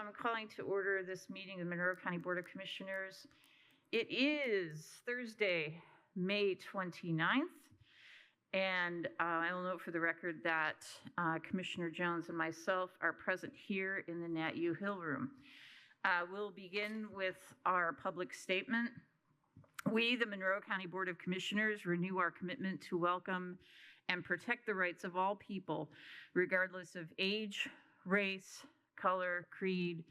I'm calling to order this meeting of the Monroe County Board of Commissioners. It is Thursday, May 29th, and I will note for the record that Commissioner Jones and myself are present here in the Nat U Hill Room. We'll begin with our public statement. We, the Monroe County Board of Commissioners, renew our commitment to welcome and protect the rights of all people, regardless of age, race, color, creed,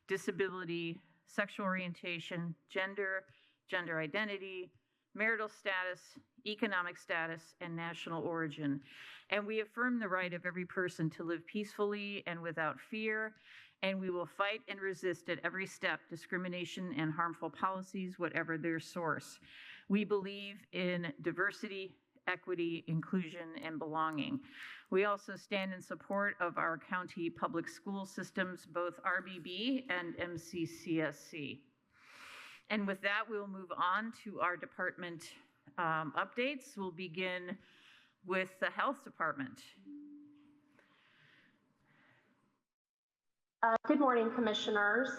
disability, sexual orientation, gender identity, marital status, economic status, and national origin. And we affirm the right of every person to live peacefully and without fear, and we will fight and resist at every step discrimination and harmful policies, whatever their source. We believe in diversity, equity, inclusion, and belonging. We also stand in support of our county public school systems, both RBB and MCCSC. And with that, we'll move on to our department updates. We'll begin with the Health Department. Good morning, Commissioners.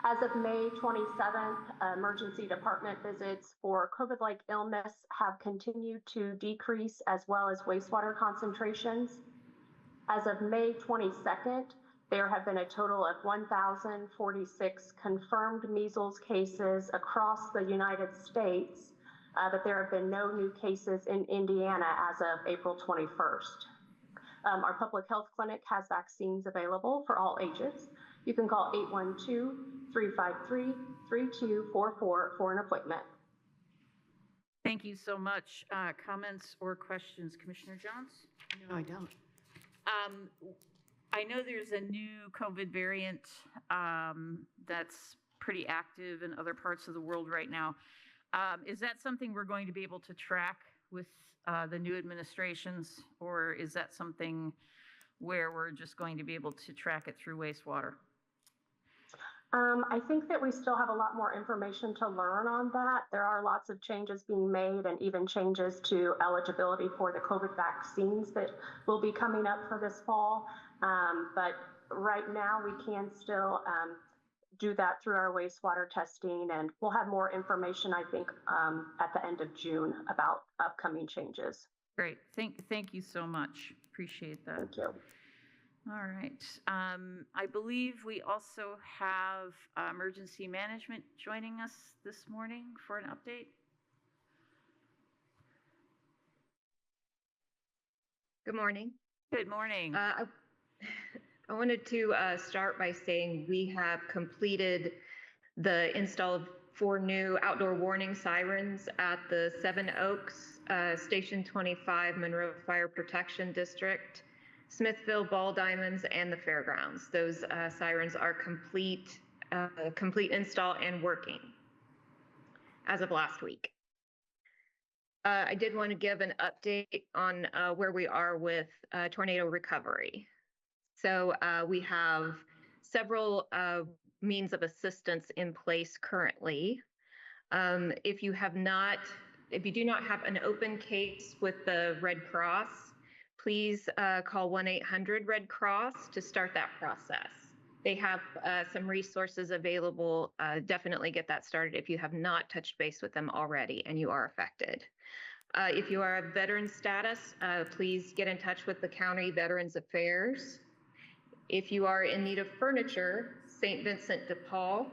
As of May 27th, emergency department visits for COVID-like illness have continued to decrease, as well as wastewater concentrations. As of May 22nd, there have been a total of 1,046 confirmed measles cases across the United States, but there have been no new cases in Indiana as of April 21st. Our public health clinic has vaccines available for all ages. You can call 812-353-3244 for an appointment. Thank you so much. Comments or questions, Commissioner Jones? No, I don't. I know there's a new COVID variant that's pretty active in other parts of the world right now. Is that something we're going to be able to track with the new administrations, or is that something where we're just going to be able to track it through wastewater? I think that we still have a lot more information to learn on that. There are lots of changes being made, and even changes to eligibility for the COVID vaccines that will be coming up for this fall. But right now we can still do that through our wastewater testing, and we'll have more information, I think, at the end of June about upcoming changes. Great. Thank you so much. Appreciate that. Thank you. All right. I believe we also have emergency management joining us this morning for an update. Good morning. Good morning. I wanted to start by saying we have completed the install of 4 new outdoor warning sirens at the Seven Oaks, Station 25 Monroe Fire Protection District, Smithville Ball Diamonds, and the fairgrounds. Those sirens are complete install and working as of last week. I did want to give an update on where we are with tornado recovery. So we have several means of assistance in place currently. If you do not have an open case with the Red Cross, please call 1-800-RED Cross to start that process. They have some resources available. Definitely get that started if you have not touched base with them already and you are affected. If you are a veteran status, please get in touch with the County Veterans Affairs. If you are in need of furniture, St. Vincent de Paul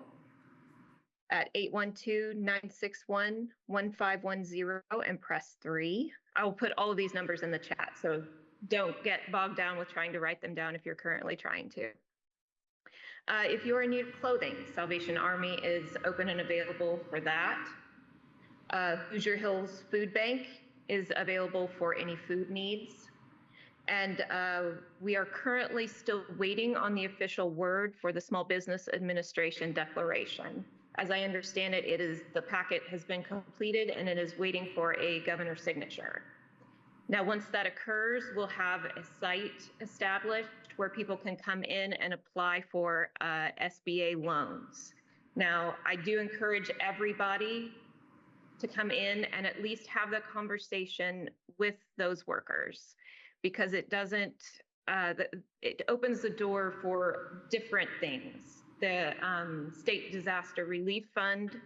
at 812-961-1510 and press 3. I will put all of these numbers in the chat, so don't get bogged down with trying to write them down if you're currently trying to. If you are in need of clothing, Salvation Army is open and available for that. Hoosier Hills Food Bank is available for any food needs. And we are currently still waiting on the official word for the Small Business Administration declaration. As I understand it, the packet has been completed and it is waiting for a governor's signature. Now, once that occurs, we'll have a site established where people can come in and apply for SBA loans. Now, I do encourage everybody to come in and at least have the conversation with those workers, because it opens the door for different things the State Disaster Relief Fund.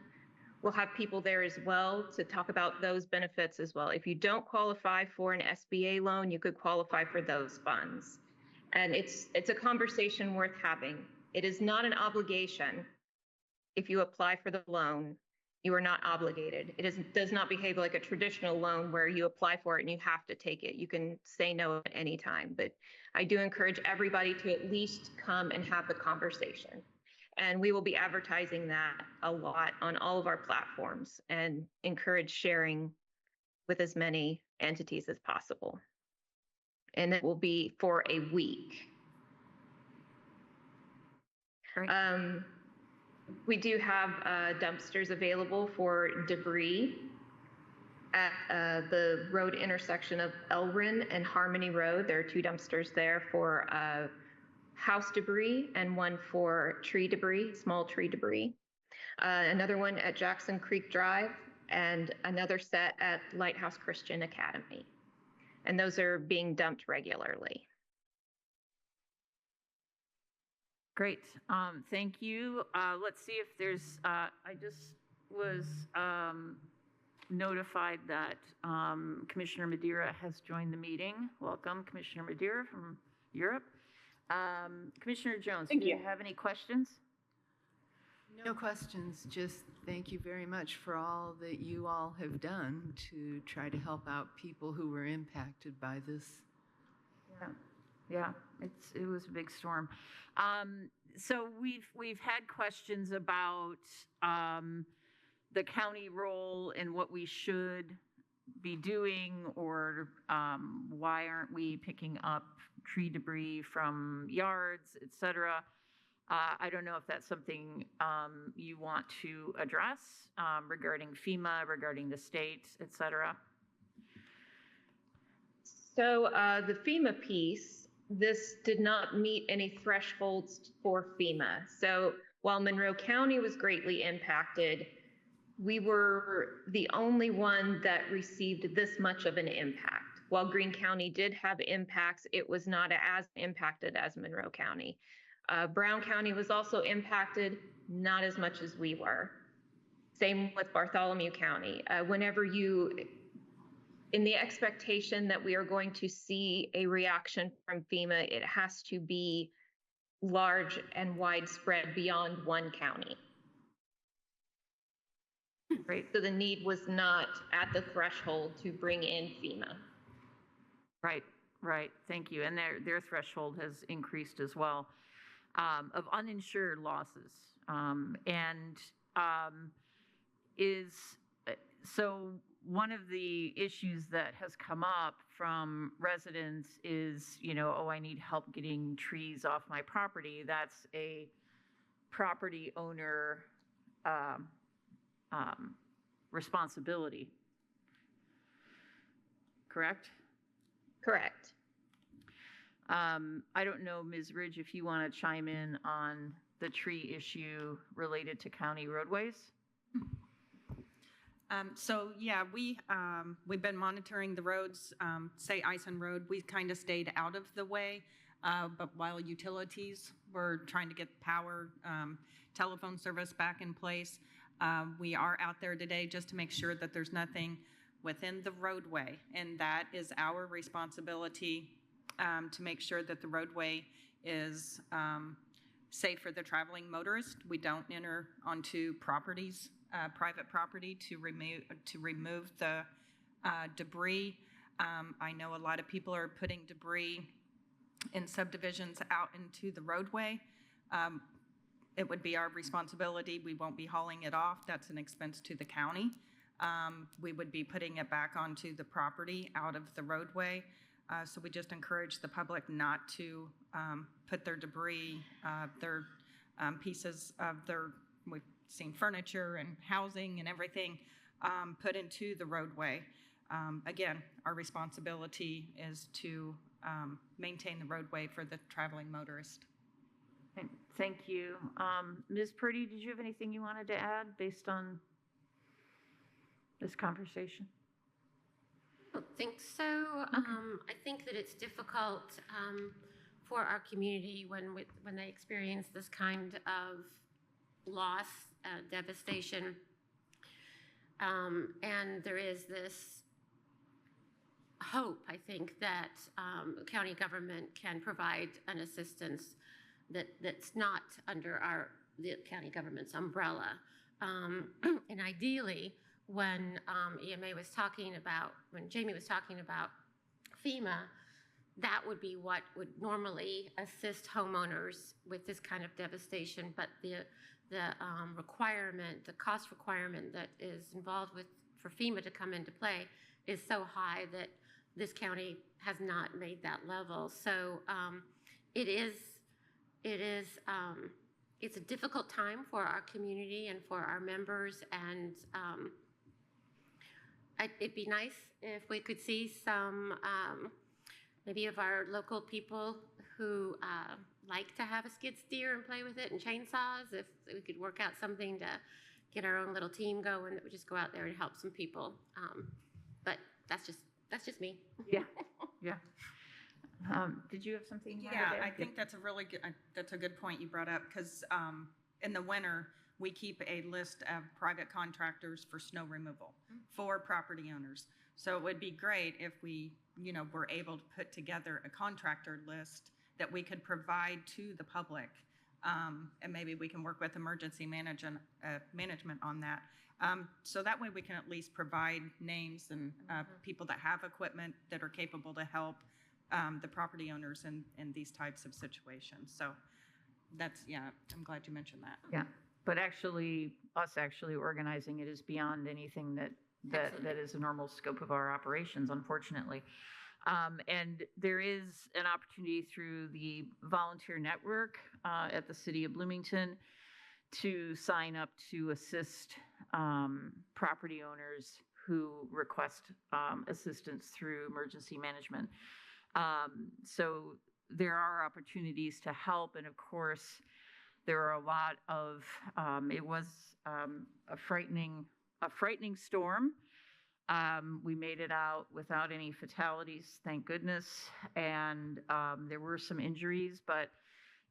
We'll have people there as well to talk about those benefits as well. If you don't qualify for an SBA loan, you could qualify for those funds. And it's a conversation worth having. It is not an obligation. If you apply for the loan, you are not obligated. Does not behave like a traditional loan where you apply for it and you have to take it. You can say no at any time. But I do encourage everybody to at least come and have the conversation. And we will be advertising that a lot on all of our platforms and encourage sharing with as many entities as possible. And it will be for a week. Great. We do have dumpsters available for debris at the road intersection of Elrin and Harmony Road. There are 2 dumpsters there for house debris and one for tree debris, small tree debris. Another one at Jackson Creek Drive and another set at Lighthouse Christian Academy. And those are being dumped regularly. Great. Thank you. Let's see if there's, I just was notified that Commissioner Madeira has joined the meeting. Welcome, Commissioner Madeira from Europe. Commissioner Jones, do you have any questions? No questions, just thank you very much for all that you all have done to try to help out people who were impacted by this. Yeah, it was a big storm. So we've had questions about the county role and what we should be doing, or why aren't we picking up tree debris from yards, et cetera. I don't know if that's something you want to address regarding FEMA, regarding the state, et cetera. So the FEMA piece, this did not meet any thresholds for FEMA. So while Monroe County was greatly impacted, we were the only one that received this much of an impact. While Greene County did have impacts, it was not as impacted as Monroe County. Brown County was also impacted, not as much as we were. Same with Bartholomew County. Whenever you, in the expectation that we are going to see a reaction from FEMA, it has to be large and widespread beyond one county. Great. So the need was not at the threshold to bring in FEMA. Right. Thank you. And their threshold has increased as well, of uninsured losses. So one of the issues that has come up from residents is, oh, I need help getting trees off my property. That's a property owner responsibility. Correct? Correct. I don't know, Ms. Ridge, if you want to chime in on the tree issue related to county roadways. So yeah, we've been monitoring the roads. Say Ison Road, we kind of stayed out of the way, but while utilities were trying to get power, telephone service back in place, we are out there today just to make sure that there's nothing within the roadway, and that is our responsibility, to make sure that the roadway is safe for the traveling motorist. We don't enter onto properties, private property, to remove the debris. I know a lot of people are putting debris in subdivisions out into the roadway. It would be our responsibility. We won't be hauling it off. That's an expense to the county. We would be putting it back onto the property out of the roadway. So we just encourage the public not to put their debris, their pieces of their, we've seen furniture and housing and everything, put into the roadway. Again, our responsibility is to maintain the roadway for the traveling motorist. Thank you. Ms. Purdy, did you have anything you wanted to add based on this conversation? I don't think so. I think that it's difficult for our community when they experience this kind of loss, devastation. And there is this hope, I think, that county government can provide an assistance that's not under the county government's umbrella. And ideally, when EMA was talking about, when Jamie was talking about FEMA, that would be what would normally assist homeowners with this kind of devastation. But the requirement, the cost requirement that is involved for FEMA to come into play is so high that this county has not made that level. So it's a difficult time for our community and for our members, and it'd be nice if we could see some maybe of our local people who like to have a skid steer and play with it and chainsaws, if we could work out something to get our own little team going that would just go out there and help some people. But that's just me. Yeah, yeah. Did you have something? Yeah, I think that's a really good, that's a good point you brought up, because in the winter, we keep a list of private contractors for snow removal for property owners. So it would be great if we, were able to put together a contractor list that we could provide to the public. And maybe we can work with emergency management on that. So that way we can at least provide names and people that have equipment that are capable to help the property owners in these types of situations. So that's, I'm glad you mentioned that. Yeah, but us actually organizing it is beyond anything that is a normal scope of our operations, unfortunately. And there is an opportunity through the volunteer network at the City of Bloomington to sign up to assist property owners who request assistance through emergency management. So there are opportunities to help, and of course, there are a lot of. It was a frightening storm. We made it out without any fatalities, thank goodness, and there were some injuries, but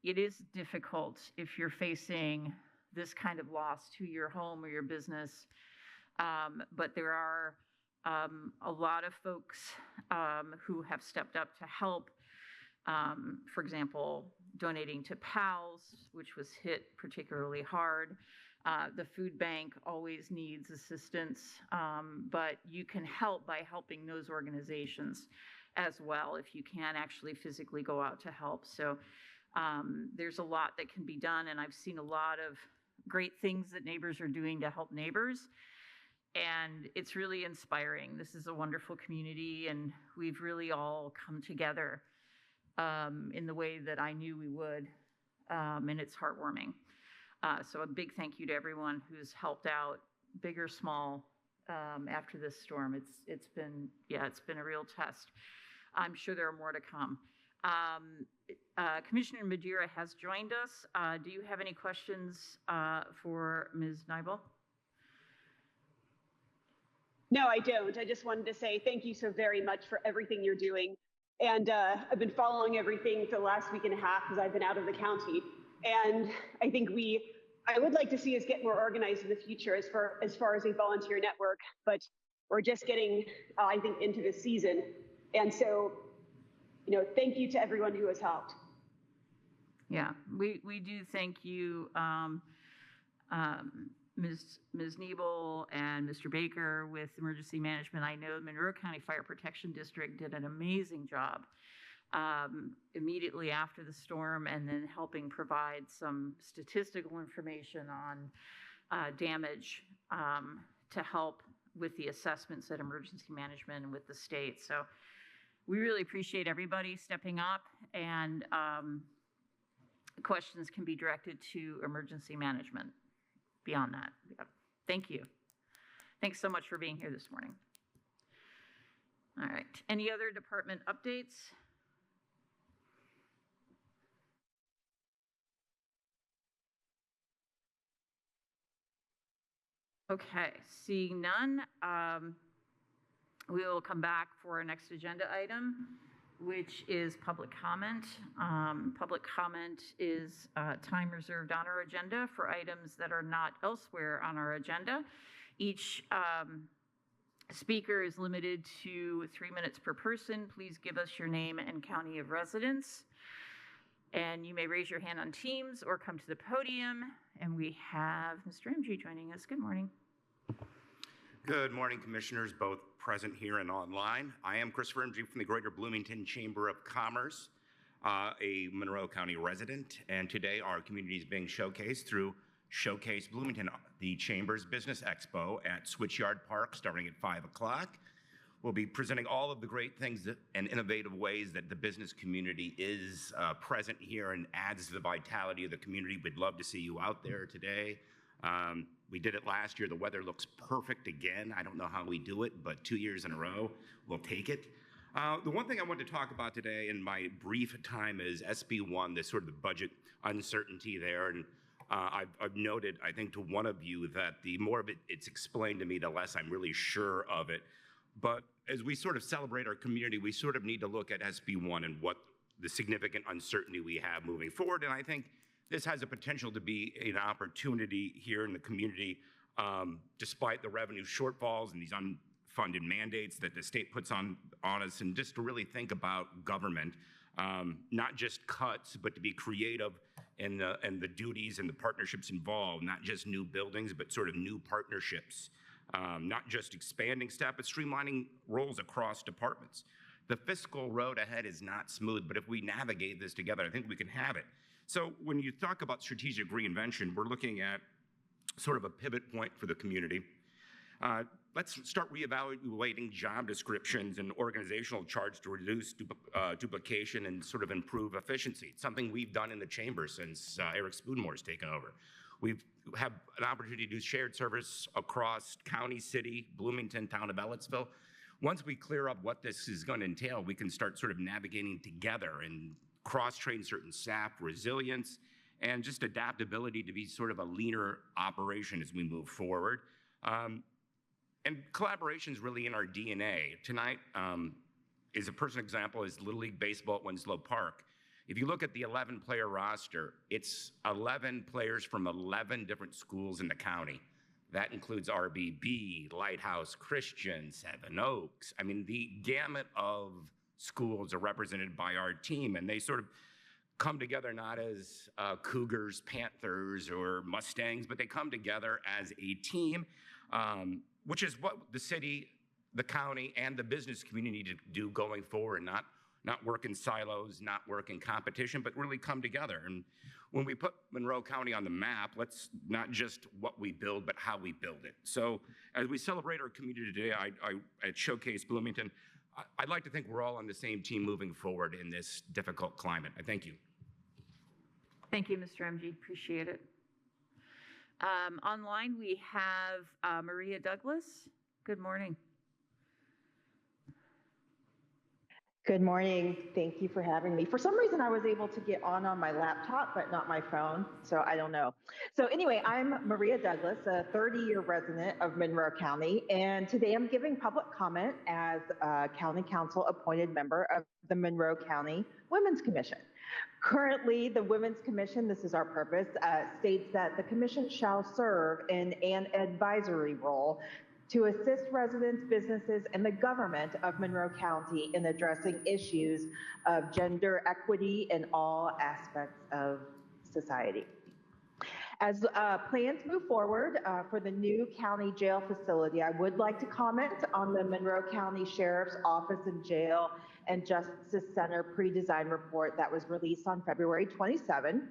it is difficult if you're facing this kind of loss to your home or your business. But there are a lot of folks who have stepped up to help. For example, donating to PALS, which was hit particularly hard. The food bank always needs assistance, but you can help by helping those organizations as well if you can actually physically go out to help. So there's a lot that can be done, and I've seen a lot of great things that neighbors are doing to help neighbors. And it's really inspiring. This is a wonderful community, and we've really all come together in the way that I knew we would, and it's heartwarming. So a big thank you to everyone who's helped out, big or small, after this storm. It's been a real test. I'm sure there are more to come. Commissioner Madeira has joined us. Do you have any questions for Ms. Nibel? No, I don't. I just wanted to say thank you so very much for everything you're doing. And I've been following everything for the last week and a half because I've been out of the county. And I think I would like to see us get more organized in the future as far as a volunteer network, but we're just getting, I think, into the season. And so, thank you to everyone who has helped. Yeah, we do thank you, Ms. Niebel and Mr. Baker with emergency management. I know the Monroe County Fire Protection District did an amazing job immediately after the storm, and then helping provide some statistical information on damage to help with the assessments at emergency management and with the state. So we really appreciate everybody stepping up, and questions can be directed to emergency management. Beyond that, thank you. Thanks so much for being here this morning. All right, any other department updates? Okay, seeing none, we will come back for our next agenda item. which is public comment. Public comment is time reserved on our agenda for items that are not elsewhere on our agenda. Each speaker is limited to 3 minutes per person. Please give us your name and county of residence. And you may raise your hand on Teams or come to the podium. And we have Mr. MG joining us. Good morning. Good morning, commissioners, both present here and online. I am Christopher MG from the Greater Bloomington Chamber of Commerce, a Monroe County resident, and today our community is being showcased through Showcase Bloomington, the Chamber's Business Expo at Switchyard Park starting at 5 o'clock. We'll be presenting all of the great things and innovative ways that the business community is present here and adds to the vitality of the community. We'd love to see you out there today. We did it last year. The weather looks perfect again. I don't know how we do it, but 2 years in a row, we'll take it. The one thing I want to talk about today in my brief time is SB1, this sort of the budget uncertainty there. And I've noted, I think, to one of you that the more of it's explained to me, the less I'm really sure of it. But as we sort of celebrate our community, we sort of need to look at SB1 and what the significant uncertainty we have moving forward. And I think this has a potential to be an opportunity here in the community, despite the revenue shortfalls and these unfunded mandates that the state puts on us, and just to really think about government, not just cuts, but to be creative in the duties and the partnerships involved, not just new buildings, but sort of new partnerships, not just expanding staff, but streamlining roles across departments. The fiscal road ahead is not smooth, but if we navigate this together, I think we can have it. So when you talk about strategic reinvention, we're looking at sort of a pivot point for the community. Let's start reevaluating job descriptions and organizational charts to reduce duplication and sort of improve efficiency. It's something we've done in the chamber since Eric Spoonmore's taken over. We have an opportunity to do shared service across county, city, Bloomington, town of Ellettsville. Once we clear up what this is going to entail, we can start sort of navigating together and cross-train certain staff, resilience, and just adaptability to be sort of a leaner operation as we move forward. And collaboration is really in our DNA. Tonight is a personal example is Little League Baseball at Winslow Park. If you look at the 11-player roster, it's 11 players from 11 different schools in the county. That includes RBB, Lighthouse Christian, Seven Oaks. I mean, the gamut of schools are represented by our team, and they sort of come together not as Cougars, Panthers, or Mustangs, but they come together as a team, which is what the city, the county, and the business community need to do going forward, not work in silos, not work in competition, but really come together. And when we put Monroe County on the map, let's not just what we build, but how we build it. So as we celebrate our community today, at Showcase Bloomington, I'd like to think we're all on the same team moving forward in this difficult climate. I thank you. Thank you, Mr. MG. Appreciate it. Online, we have Maria Douglas. Good morning. Good morning. Thank you for having me. For some reason, I was able to get on my laptop, but not my phone, so I don't know. So anyway, I'm Maria Douglas, a 30-year resident of Monroe County, and today I'm giving public comment as a County Council appointed member of the Monroe County Women's Commission. Currently, the Women's Commission, this is our purpose, states that the commission shall serve in an advisory role to assist residents, businesses, and the government of Monroe County in addressing issues of gender equity in all aspects of society. As plans move forward for the new county jail facility, I would like to comment on the Monroe County Sheriff's Office and Jail and Justice Center pre-design report that was released on February 27.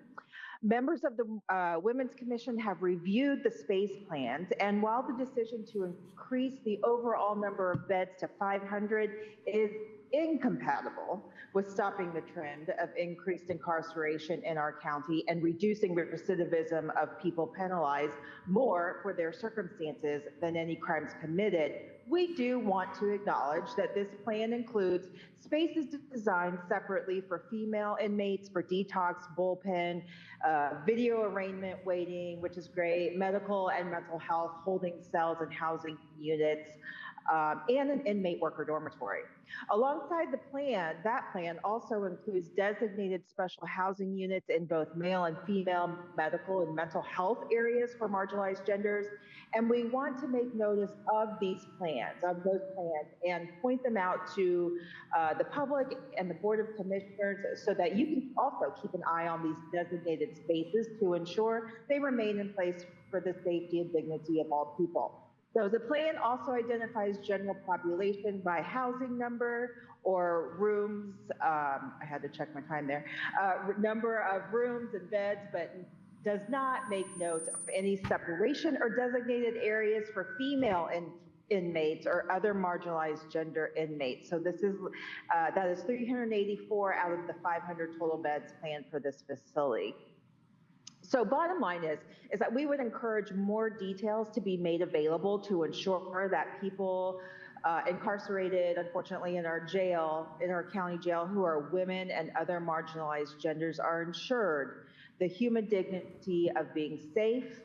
Members of the Women's Commission have reviewed the space plans, and while the decision to increase the overall number of beds to 500 is incompatible with stopping the trend of increased incarceration in our county and reducing recidivism of people penalized more for their circumstances than any crimes committed, we do want to acknowledge that this plan includes spaces designed separately for female inmates for detox, bullpen, video arraignment waiting, which is great, medical and mental health holding cells and housing units, and an inmate worker dormitory. Alongside that plan also includes designated special housing units in both male and female medical and mental health areas for marginalized genders. And we want to make notice of those plans, and point them out to the public and the Board of Commissioners so that you can also keep an eye on these designated spaces to ensure they remain in place for the safety and dignity of all people. So the plan also identifies general population by housing number or rooms. I had to check my time there. Number of rooms and beds, but does not make note of any separation or designated areas for female inmates or other marginalized gender inmates. So this is that is 384 out of the 500 total beds planned for this facility. So bottom line is that we would encourage more details to be made available to ensure that people incarcerated, unfortunately, in our county jail, who are women and other marginalized genders are ensured the human dignity of being safe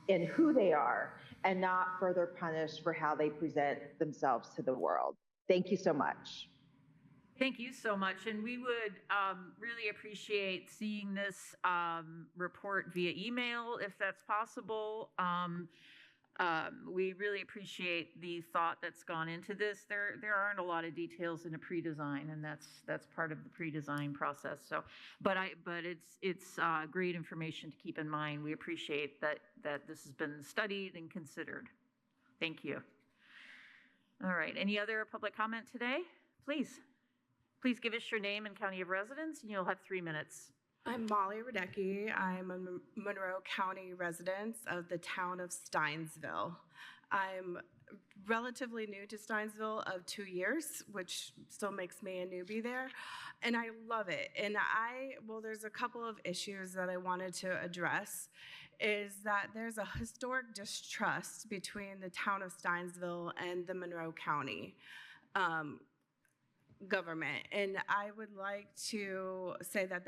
in who they are and not further punished for how they present themselves to the world. Thank you so much. Thank you so much. And we would really appreciate seeing this report via email if that's possible. We really appreciate the thought that's gone into this. There aren't a lot of details in a pre-design, and that's part of the pre-design process. So, but it's great information to keep in mind. We appreciate that this has been studied and considered. Thank you. All right. Any other public comment today? Please give us your name and county of residence, and you'll have 3 minutes. I'm Molly Radecki. I'm a Monroe County resident of the town of Steinsville. I'm relatively new to Steinsville of 2 years, which still makes me a newbie there, and I love it. And there's a couple of issues that I wanted to address, is that there's a historic distrust between the town of Steinsville and the Monroe County government. And I would like to say that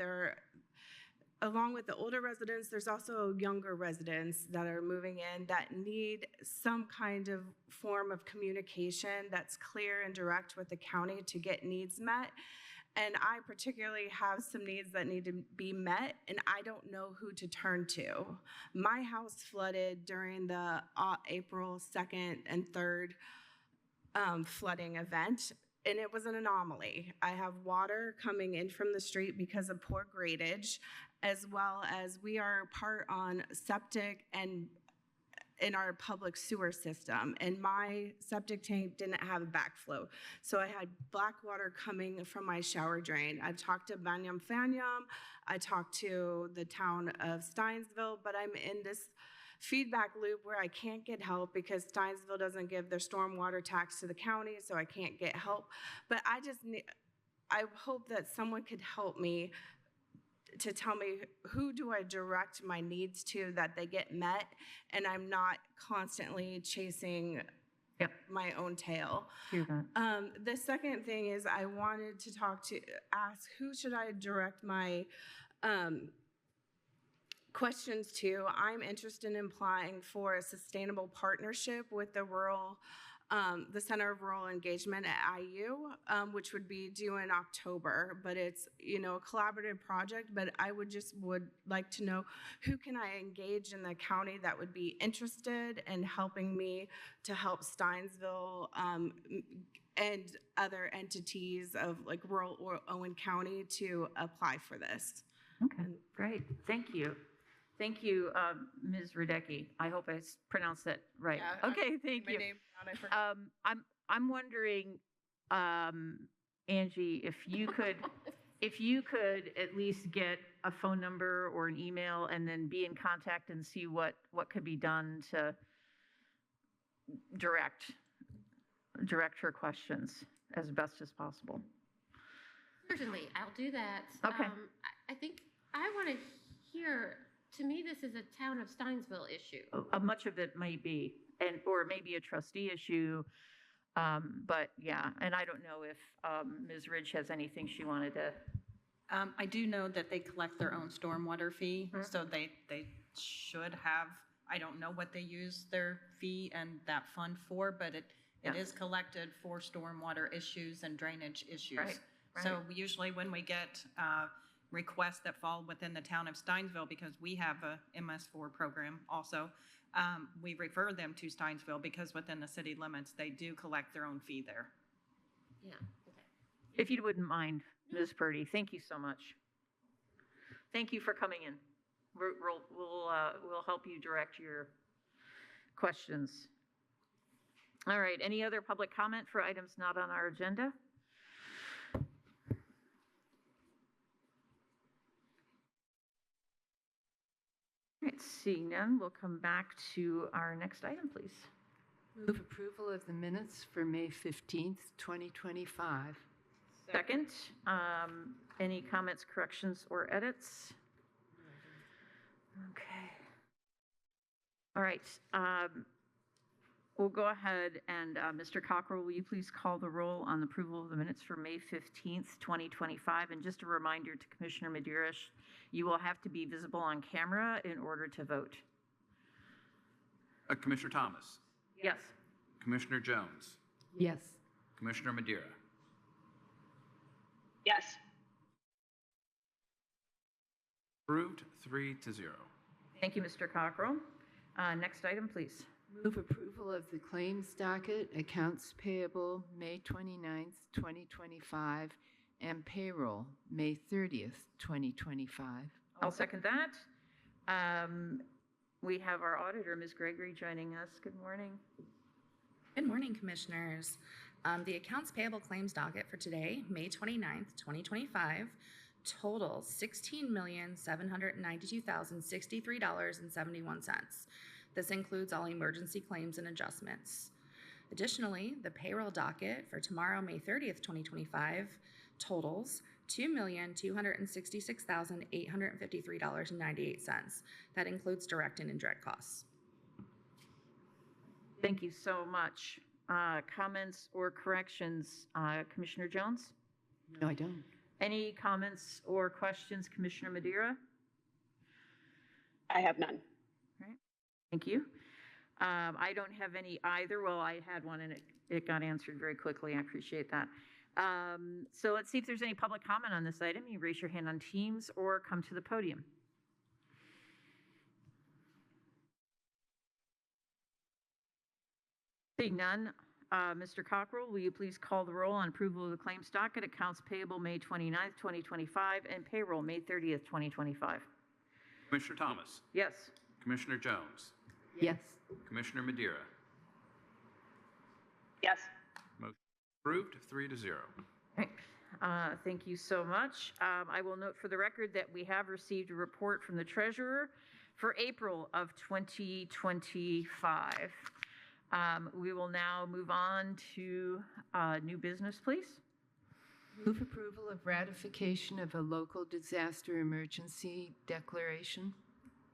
along with the older residents, there's also younger residents that are moving in that need some kind of form of communication that's clear and direct with the county to get needs met. And I particularly have some needs that need to be met, and I don't know who to turn to. My house flooded during the April 2nd and 3rd flooding event. And it was an anomaly. I have water coming in from the street because of poor gradage, as well as we are part on septic and in our public sewer system. And my septic tank didn't have a backflow. So I had black water coming from my shower drain. I've talked to Banyam Fanyam. I talked to the town of Steinsville, but I'm in this feedback loop where I can't get help because Steinsville doesn't give their stormwater tax to the county, so I can't get help. But I hope that someone could help me to tell me who do I direct my needs to that they get met and I'm not constantly chasing my own tail. The second thing is I wanted to ask who should I direct my questions to. I'm interested in applying for a sustainable partnership with the Center of Rural Engagement at IU, which would be due in October. But it's a collaborative project. But I would like to know who can I engage in the county that would be interested in helping me to help Steinsville and other entities of like rural Owen County to apply for this. Okay, great. Thank you. Thank you, Ms. Radecki. I hope I pronounced that right. Yeah, okay, thank you. I'm wondering, Angie, if you could at least get a phone number or an email and then be in contact and see what could be done to direct her questions as best as possible. Certainly, I'll do that. Okay. I think I want to hear. To me, this is a town of Steinsville issue. Much of it might be, or maybe a trustee issue, but yeah. And I don't know if Ms. Ridge has anything she wanted to. I do know that they collect their own stormwater fee, so they should have. I don't know what they use their fee and that fund for, but It Yeah. is collected for stormwater issues and drainage issues. Right, So right. usually when we get requests that fall within the town of Steinsville, because we have a MS4 program also, we refer them to Steinsville because within the city limits, they do collect their own fee there. Yeah, okay. If you wouldn't mind, Ms. Purdy, thank you so much. Thank you for coming in. We'll help you direct your questions. All right, any other public comment for items not on our agenda? All right, seeing none, we'll come back to our next item, please. Move approval of the minutes for May 15th, 2025. Second, any comments, corrections, or edits? Okay. All right, we'll go ahead and Mr. Cockrell, will you please call the roll on the approval of the minutes for May 15th, 2025? And just a reminder to Commissioner Medeiros, you will have to be visible on camera in order to vote. Commissioner Thomas. Yes. Commissioner Jones. Yes. Commissioner Madeira. Yes. Approved 3-0. Thank you, Mr. Cockrell. Next item, please. Move approval of the claims docket, accounts payable May 29th, 2025, and payroll May 30th, 2025. I'll second that. We have our auditor, Ms. Gregory, joining us. Good morning. Good morning, Commissioners. The accounts payable claims docket for today, May 29th, 2025, totals $16,792,063.71. This includes all emergency claims and adjustments. Additionally, the payroll docket for tomorrow, May 30th, 2025, totals $2,266,853.98. That includes direct and indirect costs. Thank you so much. Comments or corrections, Commissioner Jones? No, I don't. Any comments or questions, Commissioner Madeira? I have none. Right. Thank you. I don't have any either. Well, I had one and it got answered very quickly. I appreciate that. So let's see if there's any public comment on this item. You raise your hand on Teams or come to the podium. Seeing none, Mr. Cockrell, will you please call the roll on approval of the claims docket, accounts payable May 29th, 2025, and payroll May 30th, 2025? Commissioner Thomas. Yes. Commissioner Jones. Yes. Commissioner Madeira. Yes. Motion approved 3-0. Okay. Thank you so much. I will note for the record that we have received a report from the treasurer for April of 2025. We will now move on to new business, please. Move approval of ratification of a local disaster emergency declaration.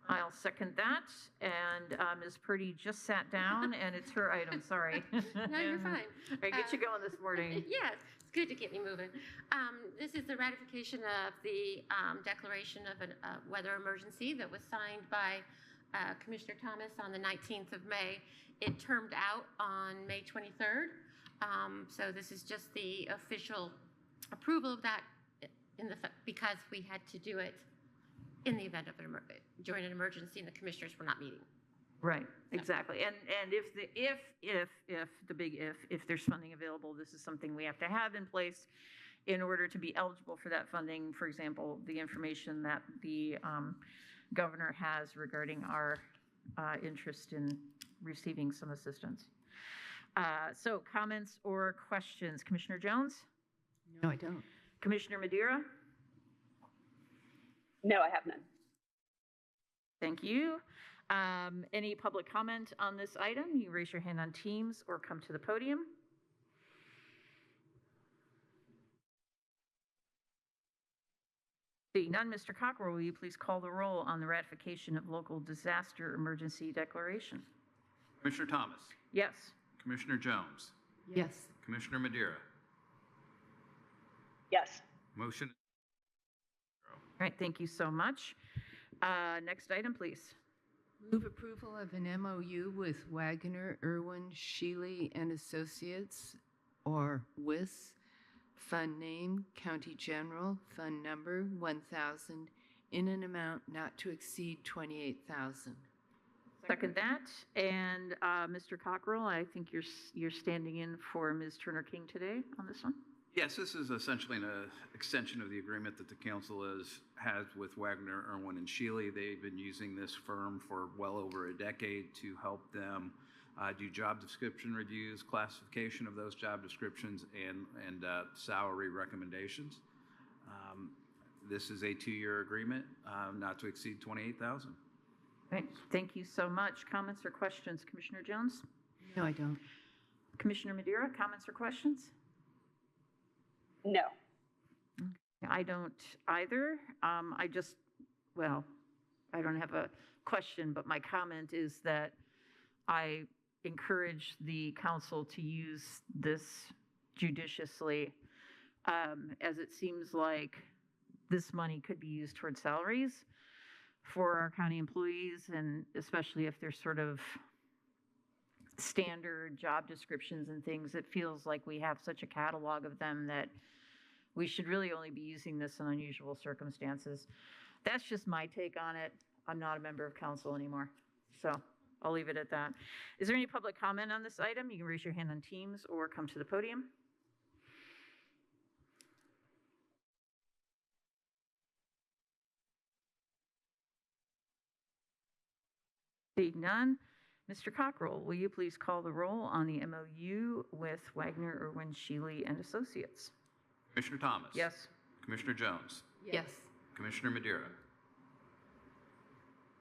I'll second that. And Ms. Purdy just sat down, and it's her item. Sorry. No, you're fine. I get you going this morning. Yes, it's good to get me moving. This is the ratification of the declaration of a weather emergency that was signed by Commissioner Thomas on the 19th of May. It termed out on May 23rd. So this is just the official approval of that because we had to do it in the event of during an emergency and the commissioners were not meeting. Right, exactly. And if the big if there's funding available, this is something we have to have in place in order to be eligible for that funding. For example, the information that the governor has regarding our interest in receiving some assistance. So comments or questions? Commissioner Jones? No, I don't. Commissioner Madeira? No, I have none. Thank you. Any public comment on this item? You raise your hand on Teams or come to the podium. Seeing none, Mr. Cockrell, will you please call the roll on the ratification of local disaster emergency declaration? Commissioner Thomas. Yes. Commissioner Jones. Yes. Commissioner Madeira. Yes. Motion. All right, thank you so much. Next item, please. Move approval of an MOU with Wagner, Irwin, Shealy and Associates, or WIS, Fund name, County General, Fund number 1,000, in an amount not to exceed 28,000. Second that. And Mr. Cockrell, I think you're standing in for Ms. Turner King today on this one. Yes, this is essentially an extension of the agreement that the council has with Wagner, Irwin, and Shealy. They've been using this firm for well over a decade to help them do job description reviews, classification of those job descriptions, and salary recommendations. This is a 2-year agreement, not to exceed 28,000. Right. Thank you so much. Comments or questions? Commissioner Jones? No, I don't. Commissioner Madeira, comments or questions? No. I don't either. I don't have a question, but my comment is that I encourage the council to use this judiciously, as it seems like this money could be used towards salaries for our county employees, and especially if there's sort of standard job descriptions and things. It feels like we have such a catalog of them that we should really only be using this in unusual circumstances. That's just my take on it. I'm not a member of council anymore, so I'll leave it at that. Is there any public comment on this item? You can raise your hand on Teams or come to the podium. Seeing none. Mr. Cockrell, will you please call the roll on the MOU with Wagner, Irwin, Shealy and Associates? Commissioner Thomas? Yes. Commissioner Jones? Yes. Commissioner Madeira?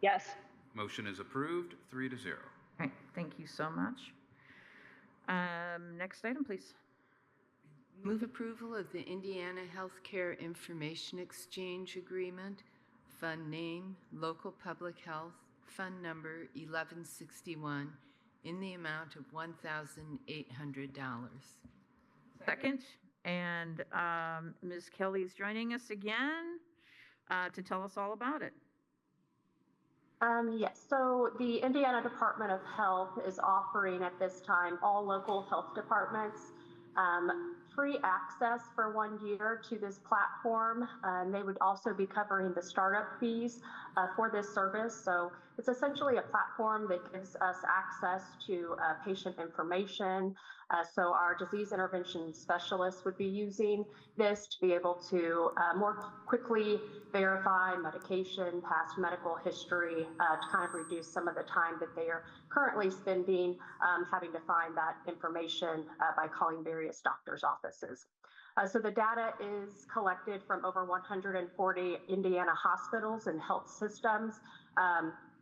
Yes. Motion is approved, 3-0. All right, thank you so much. Next item, please. Move approval of the Indiana Healthcare Information Exchange Agreement, Fund name, Local Public Health, Fund number 1161, in the amount of $1,800. Second, and Ms. Kelly is joining us again to tell us all about it. Yes, so the Indiana Department of Health is offering at this time all local health departments free access for 1 year to this platform. They would also be covering the startup fees for this service. So it's essentially a platform that gives us access to patient information. So our disease intervention specialists would be using this to be able to more quickly verify medication, past medical history, to kind of reduce some of the time that they are currently spending having to find that information by calling various doctors' offices. So the data is collected from over 140 Indiana hospitals and health systems.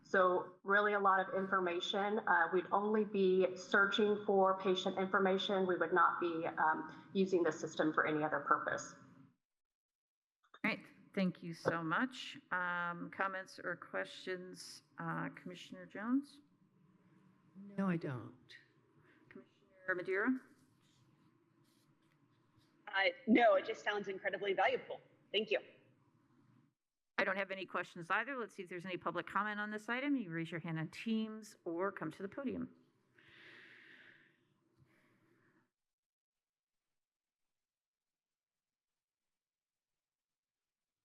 So really a lot of information. We'd only be searching for patient information. We would not be using the system for any other purpose. All right, thank you so much. Comments or questions, Commissioner Jones? No, I don't. Commissioner Madeira? No, it just sounds incredibly valuable. Thank you. I don't have any questions either. Let's see if there's any public comment on this item. You raise your hand on Teams or come to the podium.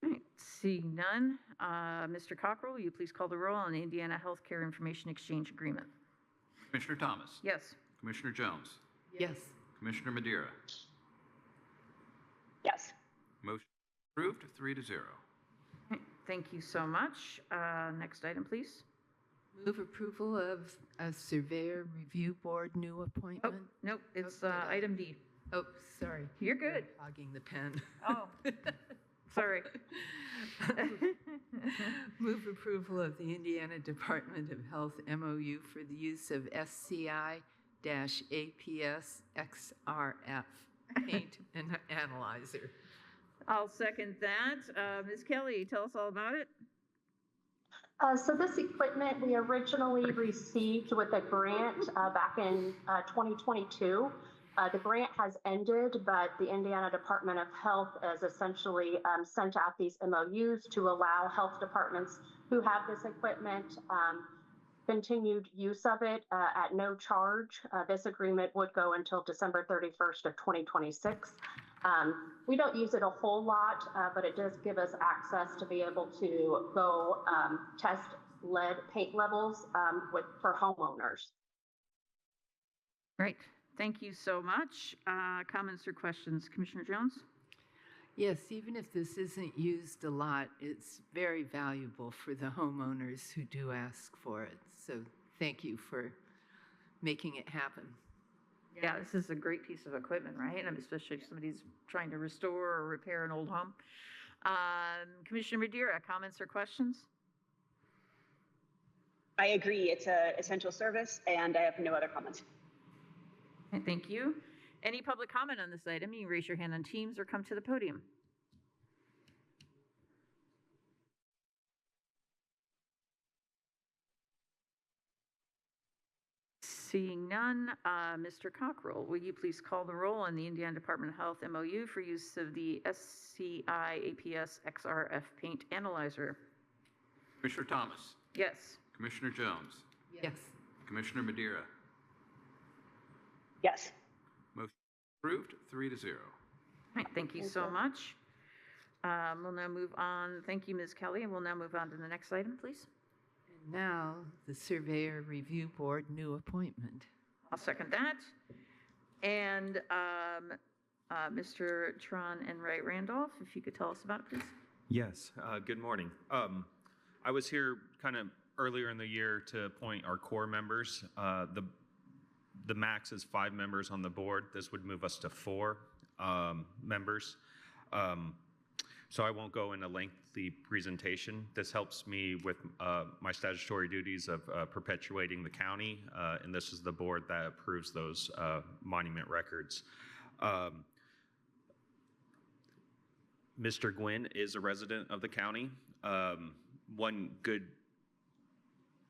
All right, seeing none. Mr. Cockrell, will you please call the roll on the Indiana Healthcare Information Exchange Agreement? Commissioner Thomas? Yes. Commissioner Jones? Yes. Commissioner Madeira? Yes. Motion approved, 3-0. Okay, thank you so much. Next item, please. Move approval of a Surveyor Review Board new appointment. Oh, nope, it's did I? item D. Oh, sorry. You're good. I'm hogging the pen. Oh, sorry. Move approval of the Indiana Department of Health MOU for the use of SCI-APS XRF paint and analyzer. I'll second that. Ms. Kelly, tell us all about it. So this equipment we originally received with a grant back in 2022. The grant has ended, but the Indiana Department of Health has essentially sent out these MOUs to allow health departments who have this equipment continued use of it at no charge. This agreement would go until December 31st of 2026. We don't use it a whole lot, but it does give us access to be able to go test lead paint levels for homeowners. Great. Thank you so much. Comments or questions? Commissioner Jones? Yes, even if this isn't used a lot, it's very valuable for the homeowners who do ask for it. So thank you for making it happen. Yeah, this is a great piece of equipment, right? I mean, especially if somebody's trying to restore or repair an old home. Commissioner Madeira, comments or questions? I agree. It's an essential service, and I have no other comments. Okay, thank you. Any public comment on this item? You can raise your hand on Teams or come to the podium. Seeing none, Mr. Cockrell, will you please call the roll on the Indiana Department of Health MOU for use of the SCI APS XRF paint analyzer? Commissioner Thomas. Yes. Commissioner Jones. Yes. Commissioner Madeira. Yes. Motion approved, 3-0. All right, thank you so much. We'll now move on. Thank you, Ms. Kelly. And we'll now move on to the next item, please. And now the Surveyor Review Board new appointment. I'll second that. And Mr. Tron and Wright Randolph, if you could tell us about it, please. Yes, good morning. I was here kind of earlier in the year to appoint our core members. The max is 5 members on the board. This would move us to 4 members. So I won't go in a lengthy presentation. This helps me with my statutory duties of perpetuating the county, and this is the board that approves those monument records. Mr. Gwynn is a resident of the county. One good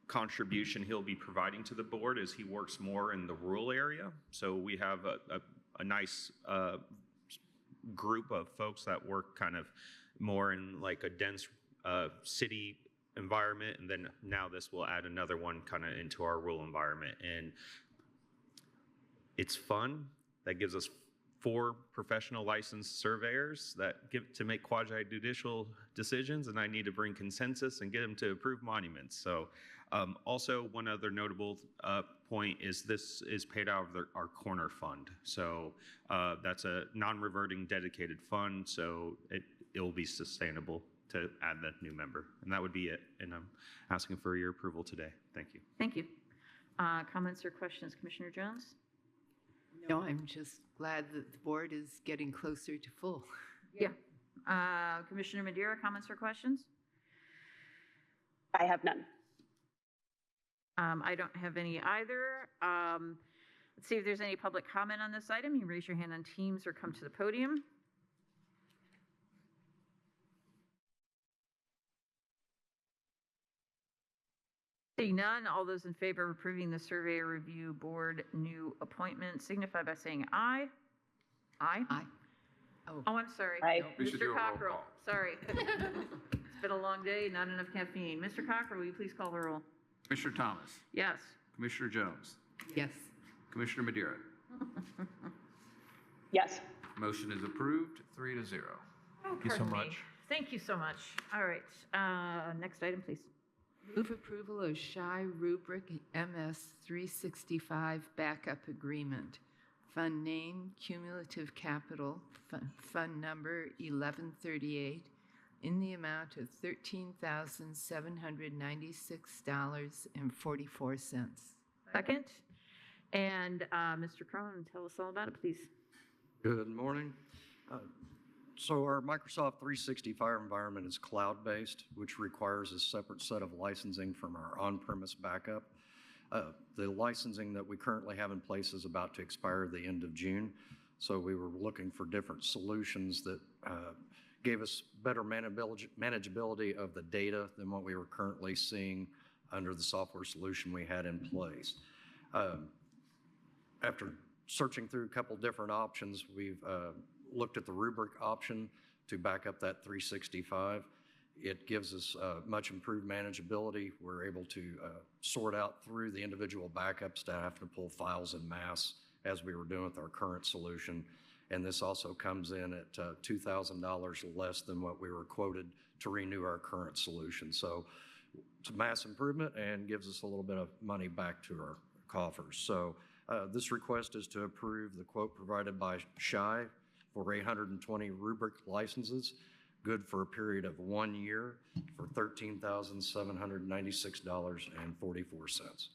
contribution he'll be providing to the board is he works more in the rural area. So we have a nice group of folks that work kind of more in like a dense city environment, and then now this will add another one kind of into our rural environment. And it's fun. That gives us 4 professional licensed surveyors that get to make quasi-judicial decisions, and I need to bring consensus and get them to approve monuments. So also one other notable point is this is paid out of our corner fund. So that's a non-reverting dedicated fund, so it will be sustainable to add that new member. And that would be it. And I'm asking for your approval today. Thank you. Thank you. Comments or questions, Commissioner Jones? No, I'm just glad that the board is getting closer to full. Yeah. Commissioner Madeira, comments or questions? I have none. I don't have any either. Let's see if there's any public comment on this item. You can raise your hand on Teams or come to the podium. Seeing none, all those in favor of approving the Surveyor Review Board new appointment signify by saying aye. Aye? Aye. Oh, I'm sorry. Aye. No, We should do Mr. a roll Cockrell, call. sorry. It's been a long day, not enough caffeine. Mr. Cockrell, will you please call the roll? Commissioner Thomas. Yes. Commissioner Jones. Yes. Commissioner Madeira. Yes. Motion is approved, 3-0. Thank you so much. Thank you so much. All right, next item, please. Move approval of Shy Rubric MS 365 backup agreement. Fund name, cumulative capital, fund number 1138, in the amount of $13,796.44. Second. And Mr. Cronin, tell us all about it, please. Good morning. So our Microsoft 365 environment is cloud-based, which requires a separate set of licensing from our on-premise backup. The licensing that we currently have in place is about to expire at the end of June. So we were looking for different solutions that gave us better manageability of the data than what we were currently seeing under the software solution we had in place. After searching through a couple different options, we've looked at the Rubric option to back up that 365. It gives us much improved manageability. We're able to sort out through the individual backups to have to pull files en masse as we were doing with our current solution. And this also comes in at $2,000 less than what we were quoted to renew our current solution. So it's a mass improvement and gives us a little bit of money back to our coffers. So this request is to approve the quote provided by SHI for 820 rubric licenses, good for a period of 1 year for $13,796.44.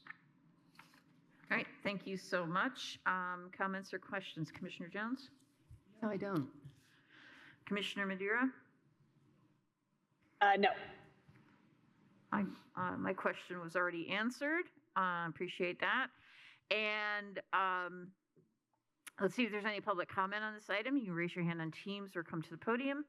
All right, thank you so much. Comments or questions? Commissioner Jones? No, I don't. Commissioner Madeira? No. My question was already answered. Appreciate that. And let's see if there's any public comment on this item. You can raise your hand on Teams or come to the podium.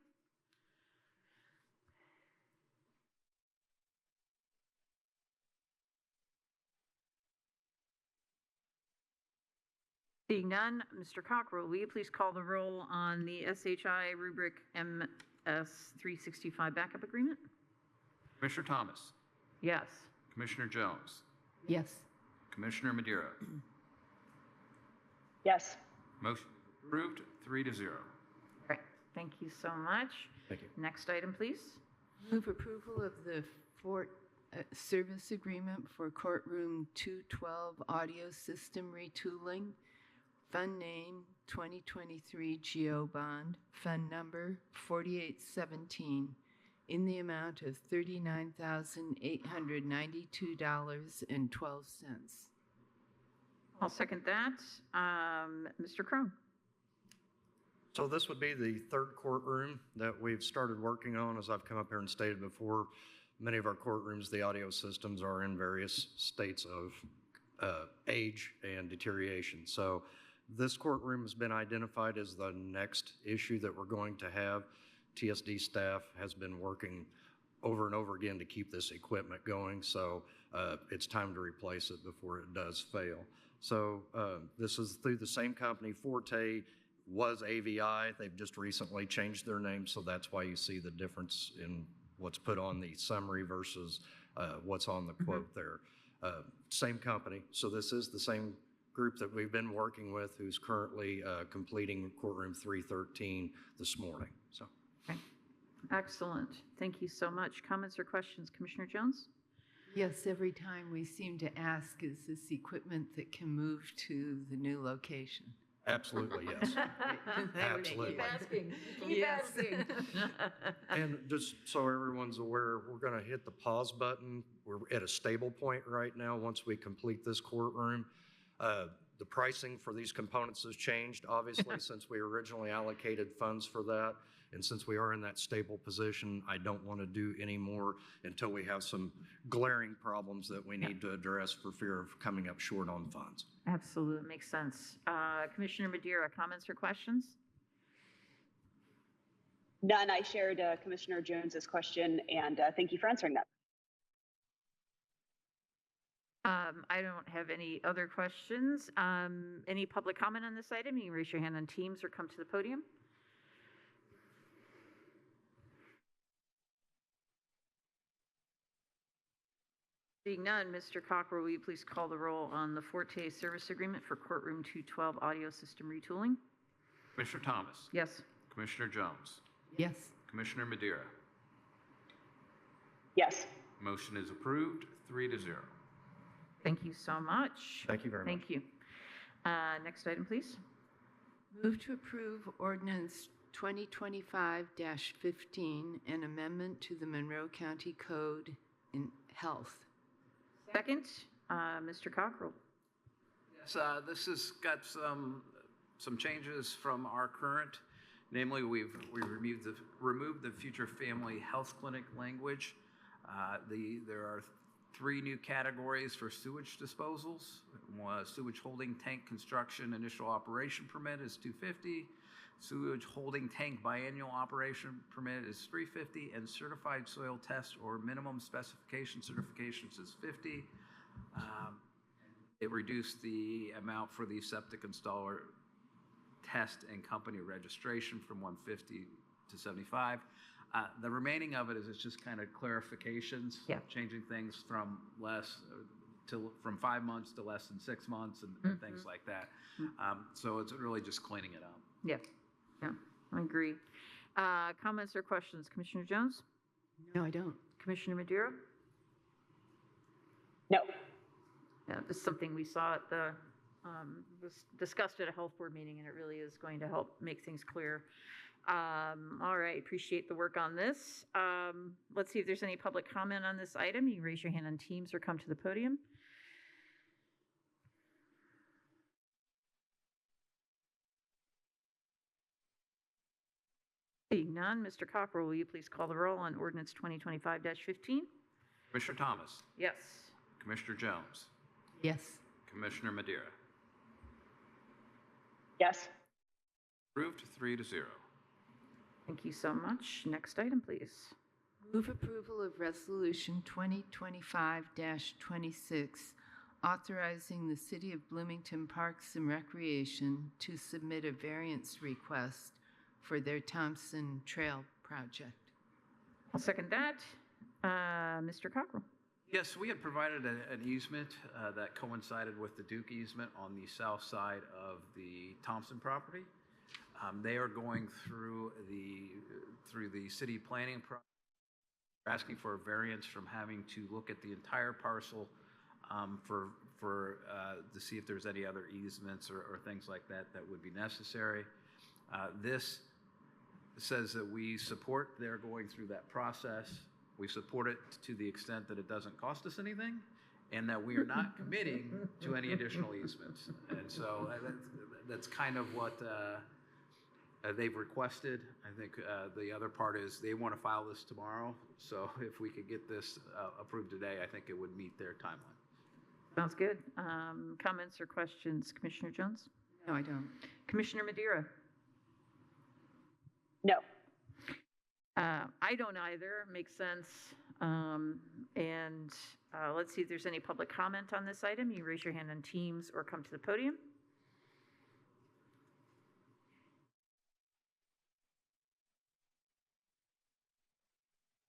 Seeing none, Mr. Cockrell, will you please call the roll on the SHI rubric MS 365 backup agreement? Commissioner Thomas, Yes. Commissioner Jones, Yes. Commissioner Madeira. Yes. Motion approved, 3-0. All right, thank you so much. Thank you. Next item, please. Move approval of the service agreement for courtroom 212 audio system retooling. Fund name 2023 GO Bond. Fund number 4817 in the amount of $39,892.12. I'll second that. Mr. Crone. So this would be the third courtroom that we've started working on. As I've come up here and stated before, many of our courtrooms, the audio systems are in various states of age and deterioration. So this courtroom has been identified as the next issue that we're going to have. TSD staff has been working over and over again to keep this equipment going. So it's time to replace it before it does fail. So this is through the same company. Forte was AVI. They've just recently changed their name. So that's why you see the difference in what's put on the summary versus what's on the quote there. Same company. So this is the same group that we've been working with who's currently completing courtroom 313 this morning. So. Okay. Excellent. Thank you so much. Comments or questions, Commissioner Jones? Yes, every time we seem to ask, is this equipment that can move to the new location? Absolutely, yes. Absolutely. Keep asking. Yes. And just so everyone's aware, we're going to hit the pause button. We're at a stable point right now once we complete this courtroom. The pricing for these components has changed, obviously, since we originally allocated funds for that. And since we are in that stable position, I don't want to do any more until we have some glaring problems that we need to address for fear of coming up short on funds. Absolutely, makes sense. Commissioner Madeira, comments or questions? None. I shared Commissioner Jones's question, and thank you for answering that. I don't have any other questions. Any public comment on this item? You can raise your hand on Teams or come to the podium. Seeing none, Mr. Cockrell, will you please call the roll on the Forte service agreement for courtroom 212 audio system retooling? Commissioner Thomas, Yes. Commissioner Jones, Yes. Commissioner Madeira. Yes. Motion is approved, 3-0. Thank you so much. Thank you very much. Thank you. Next item, please. Move to approve ordinance 2025-15, an amendment to the Monroe County Code in Health. Second, Mr. Cockrell. Yes, this has got some changes from our current. Namely, we removed the future family health clinic language. There are 3 new categories for sewage disposals. Sewage holding tank construction initial operation permit is $250. Sewage holding tank biannual operation permit is $350, and certified soil test or minimum specification certifications is $50. It reduced the amount for the septic installer test and company registration from $150 to $75. The remaining of it is it's just kind of clarifications, Yeah. changing things from from 5 months to less than 6 months and things like that. So it's really just cleaning it up. Yeah, yeah, I agree. Comments or questions? Commissioner Jones? No, I don't. Commissioner Madeira? No. Yeah, this is something we saw at was discussed at a health board meeting, and it really is going to help make things clear. All right, appreciate the work on this. Let's see if there's any public comment on this item. You can raise your hand on Teams or come to the podium. Seeing none, Mr. Cockrell, will you please call the roll on ordinance 2025-15? Commissioner Thomas, Yes. Commissioner Jones, Yes. Commissioner Madeira. Yes. Approved 3-0. Thank you so much. Next item, please. Move approval of Resolution 2025-26, authorizing the City of Bloomington Parks and Recreation to submit a variance request for their Thompson Trail project. I'll second that. Mr. Cockrell. Yes, we had provided an easement that coincided with the Duke easement on the south side of the Thompson property. They are going through the city planning process, asking for a variance from having to look at the entire parcel to see if there's any other easements or things like that that would be necessary. This says that we support their going through that process. We support it to the extent that it doesn't cost us anything, and that we are not committing to any additional easements. And so that's kind of what they've requested. I think the other part is they want to file this tomorrow. So if we could get this approved today, I think it would meet their timeline. Sounds good. Comments or questions? Commissioner Jones? No, I don't. Commissioner Madeira? No. I don't either. Makes sense. Let's see if there's any public comment on this item. You raise your hand on Teams or come to the podium.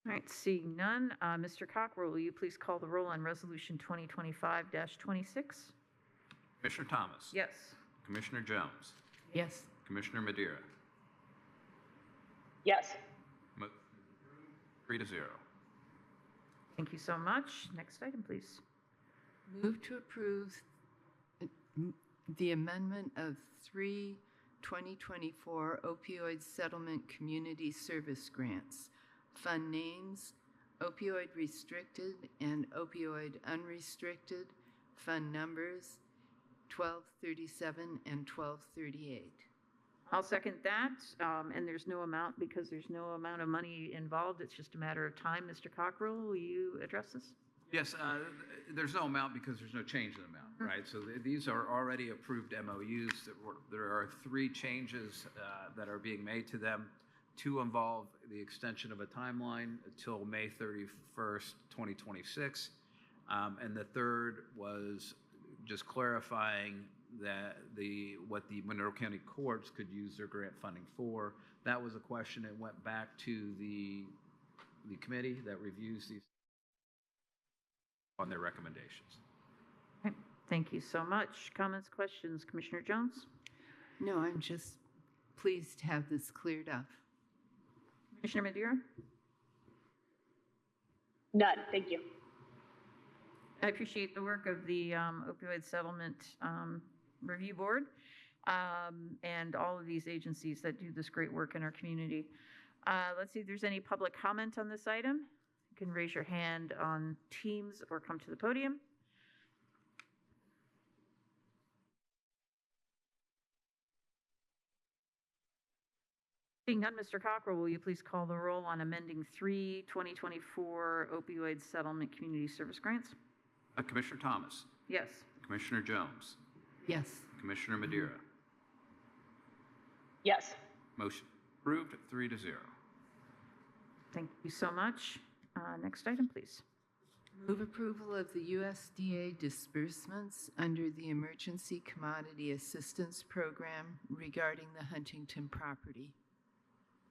All right, seeing none. Mr. Cockrell, will you please call the roll on Resolution 2025-26? Commissioner Thomas? Yes. Commissioner Jones? Yes. Commissioner Madeira? Yes. 3-0. Thank you so much. Next item, please. Move to approve the amendment of 2024 opioid settlement community service grants. Fund names, opioid restricted and opioid unrestricted. Fund numbers 1237 and 1238. I'll second that. And there's no amount because there's no amount of money involved. It's just a matter of time. Mr. Cockrell, will you address this? Yes, there's no amount because there's no change in amount, right? So these are already approved MOUs. There are 3 changes that are being made to them. 2 involve the extension of a timeline until May 31st, 2026. And the third was just clarifying that what the Monroe County courts could use their grant funding for. That was a question that went back to the committee that reviews these on their recommendations. Okay. Thank you so much. Comments, questions? Commissioner Jones? No, I'm just pleased to have this cleared up. Commissioner Madeira? None. Thank you. I appreciate the work of the opioid settlement review board and all of these agencies that do this great work in our community. Let's see if there's any public comment on this item. You can raise your hand on Teams or come to the podium. Seeing none, Mr. Cockrell, will you please call the roll on amending 2024 opioid settlement community service grants? Commissioner Thomas? Yes. Commissioner Jones? Yes. Commissioner Madeira? Yes. Motion approved 3-0. Thank you so much. Next item, please. Move approval of the USDA disbursements under the Emergency Commodity Assistance Program regarding the Huntington property.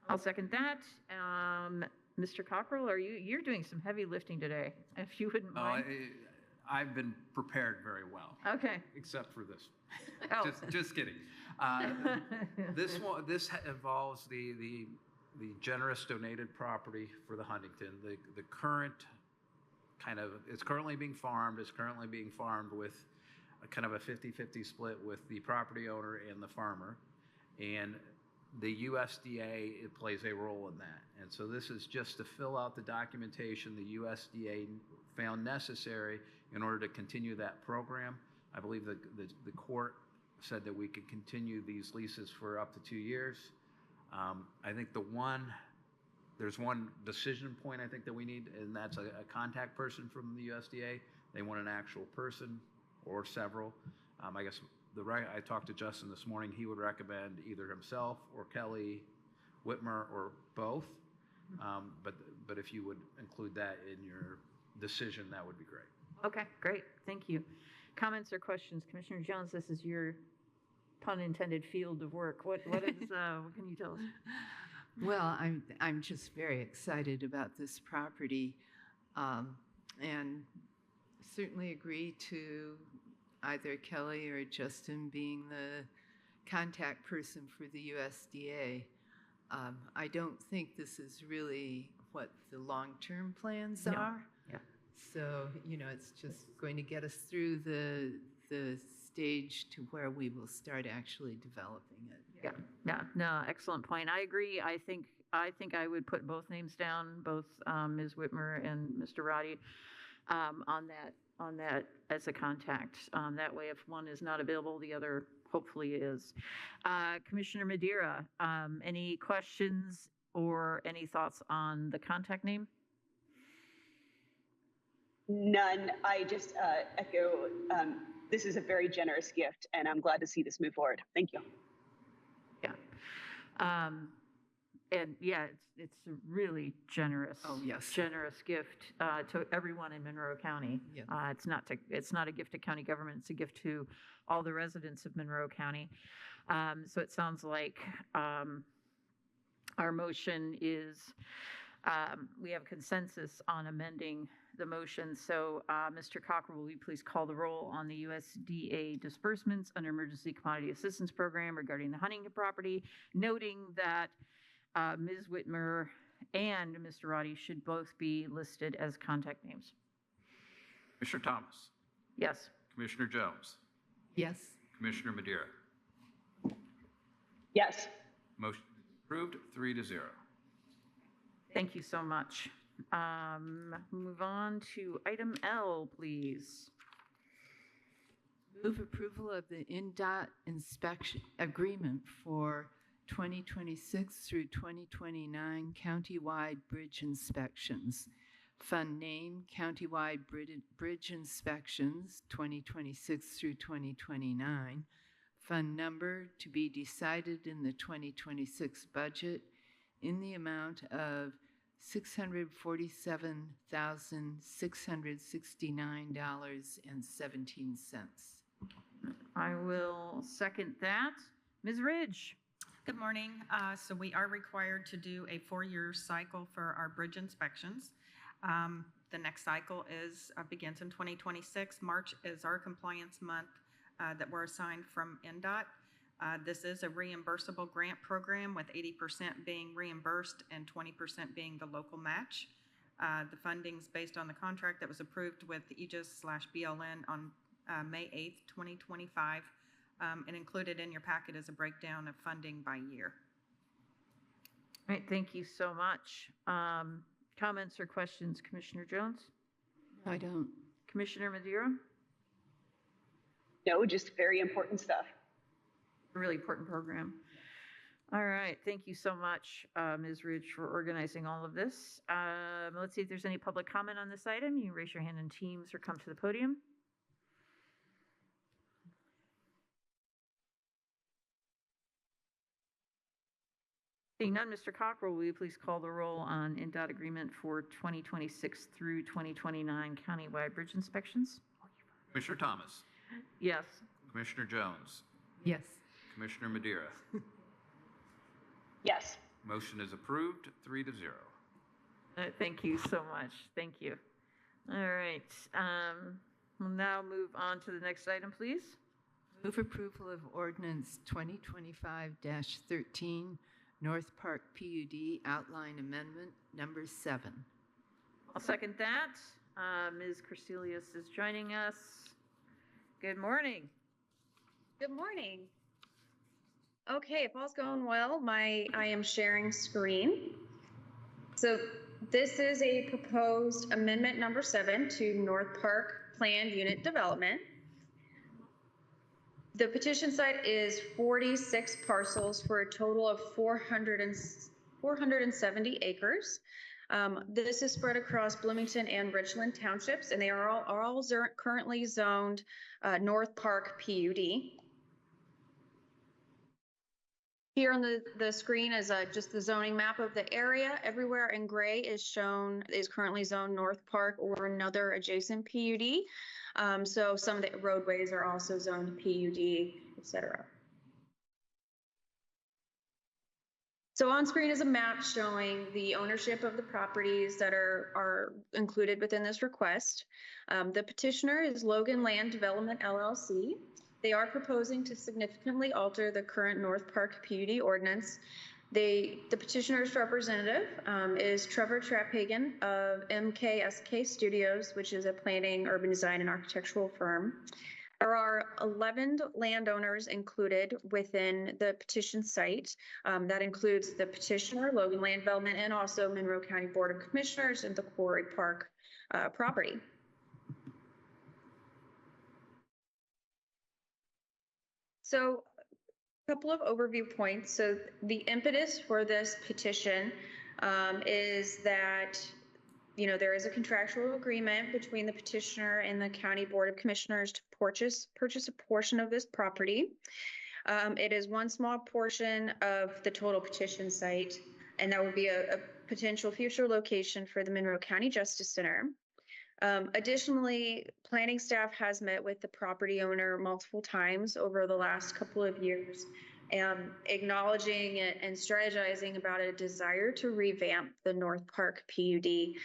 I'll second that. Mr. Cockrell, you're doing some heavy lifting today, if you wouldn't mind. I've been prepared very well. Okay. Except for this. Oh. Just kidding. This involves the generous donated property for the Huntington. The current it's currently being farmed. It's currently being farmed with a kind of a 50-50 split with the property owner and the farmer. And the USDA, it plays a role in that. And so this is just to fill out the documentation the USDA found necessary in order to continue that program. I believe the court said that we could continue these leases for up to 2 years. I think there's one decision point I think that we need, and that's a contact person from the USDA. They want an actual person or several. I guess I talked to Justin this morning. He would recommend either himself or Kelly Whitmer or both. But if you would include that in your decision, that would be great. Okay, great. Thank you. Comments or questions? Commissioner Jones, this is your pun intended field of work. What can you tell us? Well, I'm just very excited about this property, and certainly agree to either Kelly or Justin being the contact person for the USDA. I don't think this is really what the long-term plans are. Yeah. So, it's just going to get us through the stage to where we will start actually developing it. Yeah. No, excellent point. I agree. I think I would put both names down, both Ms. Whitmer and Mr. Roddy, on that as a contact. That way, if one is not available, the other hopefully is. Commissioner Madeira, any questions or any thoughts on the contact name? None. I just echo, this is a very generous gift, and I'm glad to see this move forward. Thank you. Yeah. And yeah, it's a really generous, generous gift to everyone in Monroe County. Yeah. It's not a gift to county government. It's a gift to all the residents of Monroe County. So it sounds like our motion is we have consensus on amending the motion. So Mr. Cockrell, will you please call the roll on the USDA disbursements under Emergency Commodity Assistance Program regarding the Huntington property, noting that Ms. Whitmer and Mr. Roddy should both be listed as contact names. Commissioner Thomas. Yes. Commissioner Jones. Yes. Commissioner Madeira. Yes. Motion approved, 3-0. Thank you so much. Move on to item L, please. Move approval of the NDOT inspection agreement for 2026 through 2029 countywide bridge inspections. Fund name, countywide bridge inspections, 2026 through 2029. Fund number to be decided in the 2026 budget in the amount of $647,669.17. I will second that. Ms. Ridge. Good morning. So we are required to do a 4-year cycle for our bridge inspections. The next cycle begins in 2026. March is our compliance month that we're assigned from NDOT. This is a reimbursable grant program with 80% being reimbursed and 20% being the local match. The funding's based on the contract that was approved with Aegis/BLN on May 8th, 2025, and included in your packet is a breakdown of funding by year. All right, thank you so much. Comments or questions, Commissioner Jones? I don't. Commissioner Madeira? No, just very important stuff. A really important program. All right, thank you so much, Ms. Ridge, for organizing all of this. Let's see if there's any public comment on this item. You can raise your hand in Teams or come to the podium. Seeing none, Mr. Cockrell, will you please call the roll on NDOT agreement for 2026 through 2029 countywide bridge inspections? Commissioner Thomas. Yes. Commissioner Jones. Yes. Commissioner Madeira. Yes. Motion is approved, 3-0. Thank you so much. Thank you. All right. We'll now move on to the next item, please. Move approval of ordinance 2025-13, North Park PUD outline amendment number 7. I'll second that. Ms. Crecelius is joining us. Good morning. Good morning. Okay, if all's going well, I am sharing screen. So this is a proposed amendment number 7 to North Park Planned Unit Development. The petition site is 46 parcels for a total of 470 acres. This is spread across Bloomington and Richland townships, and they are all currently zoned North Park PUD. Here on the screen is just the zoning map of the area. Everywhere in gray is currently zoned North Park or another adjacent PUD. So some of the roadways are also zoned PUD, etc. So on screen is a map showing the ownership of the properties that are included within this request. The petitioner is Logan Land Development LLC. They are proposing to significantly alter the current North Park PUD ordinance. The petitioner's representative is Trevor Traphagen of MKSK Studios, which is a planning, urban design, and architectural firm. There are 11 landowners included within the petition site. That includes the petitioner, Logan Land Development, and also Monroe County Board of Commissioners and the Quarry Park property. So a couple of overview points. So the impetus for this petition is that there is a contractual agreement between the petitioner and the County Board of Commissioners to purchase a portion of this property. It is one small portion of the total petition site, and that would be a potential future location for the Monroe County Justice Center. Additionally, planning staff has met with the property owner multiple times over the last couple of years, acknowledging and strategizing about a desire to revamp the North Park PUD.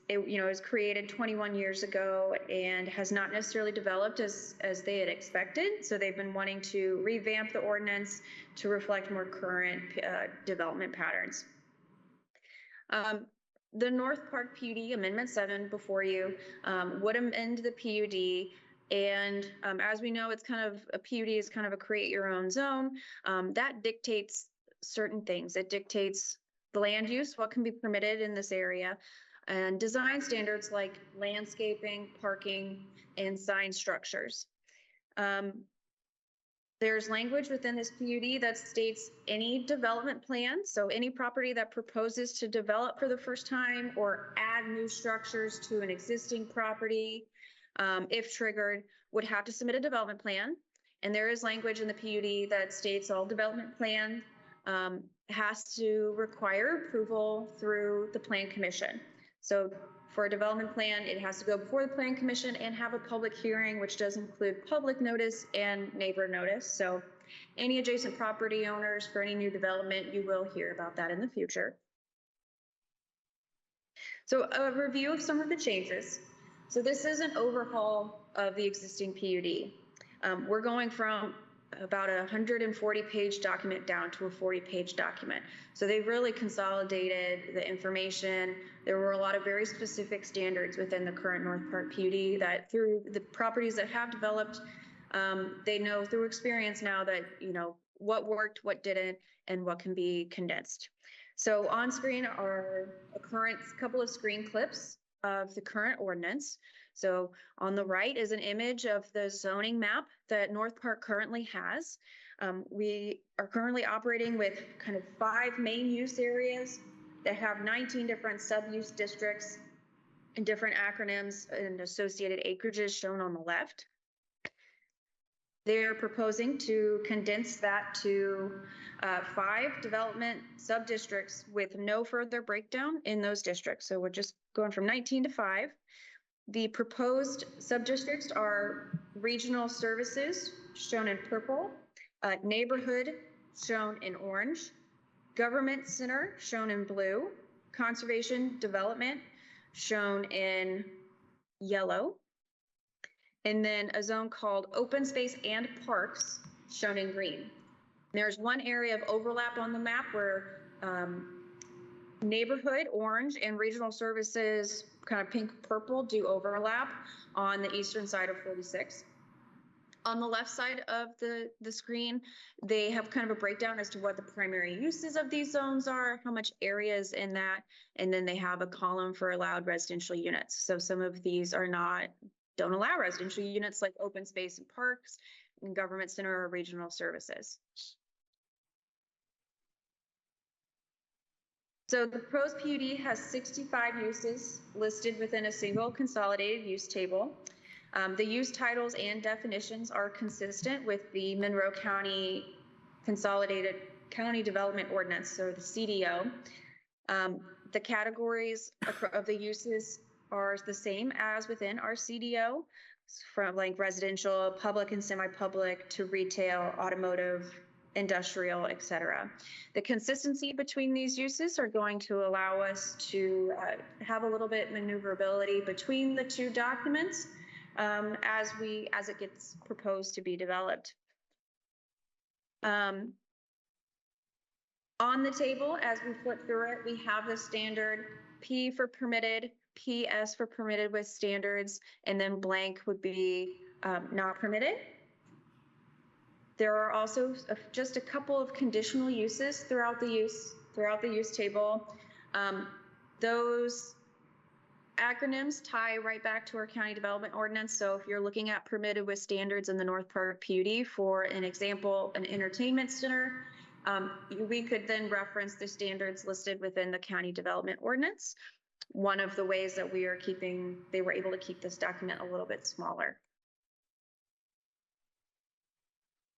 It was created 21 years ago and has not necessarily developed as they had expected. So they've been wanting to revamp the ordinance to reflect more current development patterns. The North Park PUD Amendment 7 before you would amend the PUD. And as we know, a PUD is kind of a create your own zone. That dictates certain things. It dictates the land use, what can be permitted in this area, and design standards like landscaping, parking, and sign structures. There's language within this PUD that states any development plan, so any property that proposes to develop for the first time or add new structures to an existing property, if triggered, would have to submit a development plan. And there is language in the PUD that states all development plan has to require approval through the Plan Commission. So for a development plan, it has to go before the Plan Commission and have a public hearing, which does include public notice and neighbor notice. So any adjacent property owners for any new development, you will hear about that in the future. So a review of some of the changes. So this is an overhaul of the existing PUD. We're going from about a 140-page document down to a 40-page document. So they've really consolidated the information. There were a lot of very specific standards within the current North Park PUD that through the properties that have developed, they know through experience now that, what worked, what didn't, and what can be condensed. So on screen are a current couple of screen clips of the current ordinance. So on the right is an image of the zoning map that North Park currently has. We are currently operating with kind of 5 main use areas that have 19 different sub-use districts and different acronyms and associated acreages shown on the left. They're proposing to condense that to 5 development sub-districts with no further breakdown in those districts. So we're just going from 19 to 5. The proposed sub-districts are regional services, shown in purple, neighborhood, shown in orange, Government Center, shown in blue. Conservation Development, shown in yellow. And then a zone called Open Space and Parks, shown in green. There's one area of overlap on the map where neighborhood, orange, and regional services, kind of pink purple, do overlap on the eastern side of 46. On the left side of the screen, they have kind of a breakdown as to what the primary uses of these zones are, how much area is in that, and then they have a column for allowed residential units. So some of these don't allow residential units, like open space and parks, and government center or regional services. So the proposed PUD has 65 uses listed within a single consolidated use table. The use titles and definitions are consistent with the Monroe County Consolidated County Development Ordinance, so the CDO. The categories of the uses are the same as within our CDO, from like residential, public and semi-public, to retail, automotive, industrial, etc. The consistency between these uses are going to allow us to have a little bit maneuverability between the two documents as it gets proposed to be developed. On the table, as we flip through it, we have the standard P for permitted, PS for permitted with standards, and then blank would be not permitted. There are also just a couple of conditional uses throughout the use table. Those acronyms tie right back to our county development ordinance. So if you're looking at permitted with standards in the North Park PUD, for an example, an entertainment center, we could then reference the standards listed within the county development ordinance. One of the ways that they were able to keep this document a little bit smaller.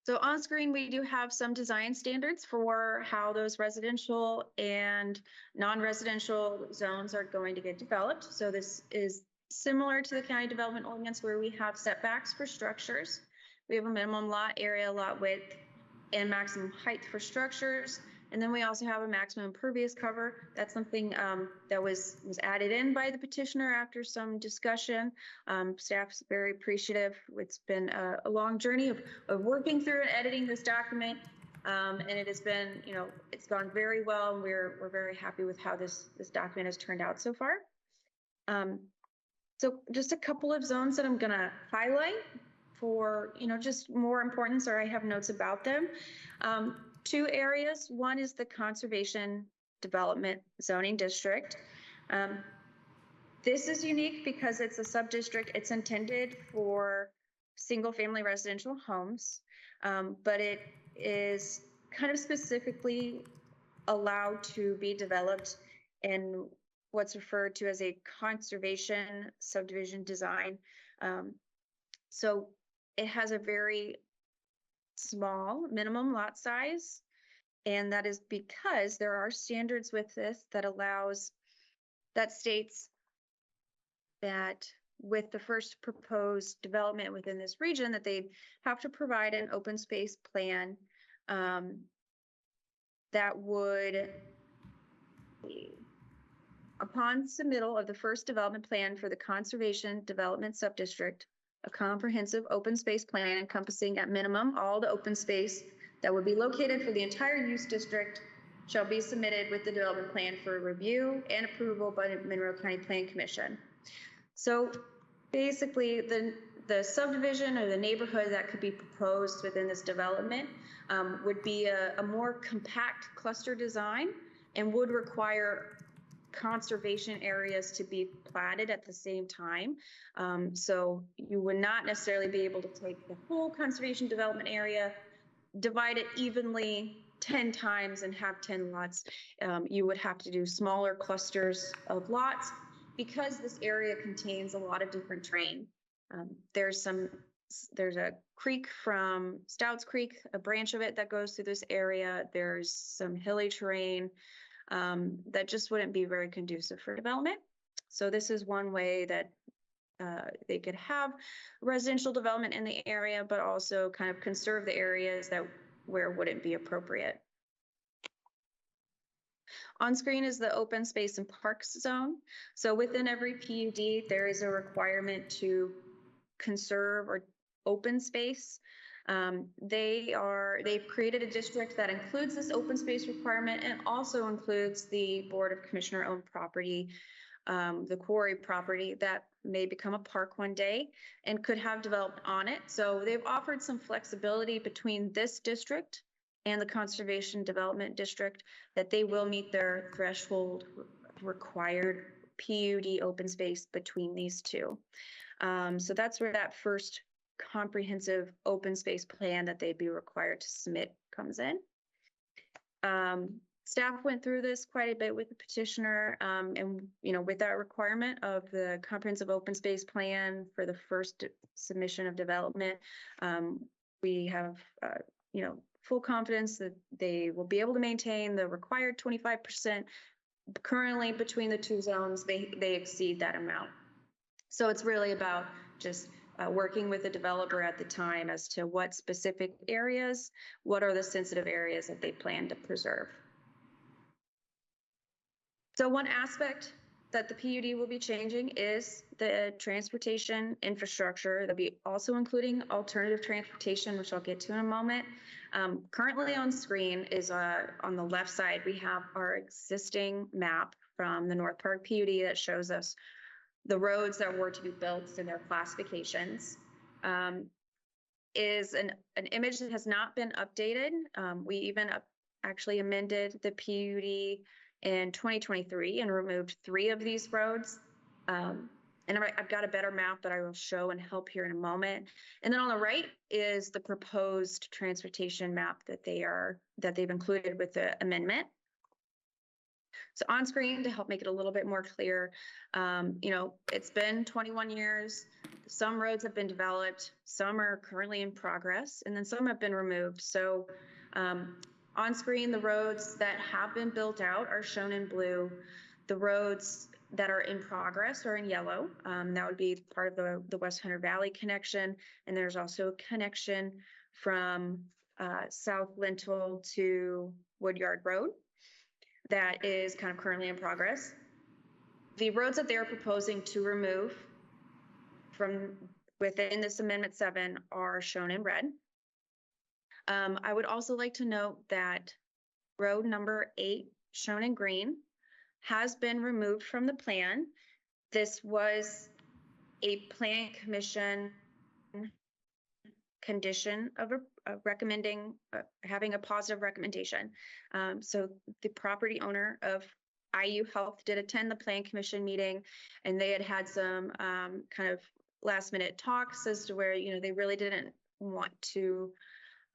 So on screen, we do have some design standards for how those residential and non-residential zones are going to get developed. So this is similar to the county development ordinance, where we have setbacks for structures. We have a minimum lot area, lot width, and maximum height for structures. And then we also have a maximum impervious cover. That's something that was added in by the petitioner after some discussion. Staff's very appreciative. It's been a long journey of working through and editing this document. And it has been, it's gone very well. And we're very happy with how this document has turned out so far. So just a couple of zones that I'm gonna highlight for, just more importance, or I have notes about them. Two areas. One is the Conservation Development Zoning District. This is unique because it's a sub-district. It's intended for single-family residential homes, but it is kind of specifically allowed to be developed in what's referred to as a conservation subdivision design. So it has a very small minimum lot size, and that is because there are standards with this that states that with the first proposed development within this region, that they have to provide an open space plan that would, upon submittal of the first development plan for the conservation development subdistrict, a comprehensive open space plan encompassing at minimum all the open space that would be located for the entire use district shall be submitted with the development plan for review and approval by the Monroe County Plan Commission. So basically the subdivision or the neighborhood that could be proposed within this development would be a more compact cluster design and would require conservation areas to be platted at the same time. So you would not necessarily be able to take the whole conservation development area, divide it evenly 10 times and have 10 lots. You would have to do smaller clusters of lots because this area contains a lot of different terrain. There's a creek from Stouts Creek, a branch of it that goes through this area. There's some hilly terrain that just wouldn't be very conducive for development. So this is one way that they could have residential development in the area, but also kind of conserve the areas where it wouldn't be appropriate. On screen is the open space and parks zone. So within every PUD, there is a requirement to conserve or open space. They've created a district that includes this open space requirement and also includes the Board of Commissioner owned property, the quarry property that may become a park one day and could have developed on it. So they've offered some flexibility between this district and the Conservation Development District that they will meet their threshold required PUD open space between these two. So that's where that first comprehensive open space plan that they'd be required to submit comes in. Staff went through this quite a bit with the petitioner, and with that requirement of the comprehensive open space plan for the first submission of development, we have full confidence that they will be able to maintain the required 25%. Currently, between the two zones, they exceed that amount. So it's really about just working with the developer at the time as to what specific areas, what are the sensitive areas that they plan to preserve. So one aspect that the PUD will be changing is the transportation infrastructure. They'll be also including alternative transportation, which I'll get to in a moment. Currently on screen is on the left side, we have our existing map from the North Park PUD that shows us the roads that were to be built and their classifications. Is an image that has not been updated. We even actually amended the PUD in 2023 and removed 3 of these roads. And I've got a better map that I will show and help here in a moment. And then on the right is the proposed transportation map that they've included with the amendment. So on screen, to help make it a little bit more clear, it's been 21 years. Some roads have been developed, some are currently in progress, and then some have been removed. So on screen, the roads that have been built out are shown in blue. The roads that are in progress are in yellow. That would be part of the West Hunter Valley connection. And there's also a connection from South Lintel to Woodyard Road that is kind of currently in progress. The roads that they're proposing to remove from within this Amendment 7 are shown in red. I would also like to note that road number 8, shown in green, has been removed from the plan. This was a plan commission condition of recommending having a positive recommendation. So the property owner of IU Health did attend the plan commission meeting, and they had some kind of last minute talks as to where they really didn't want to.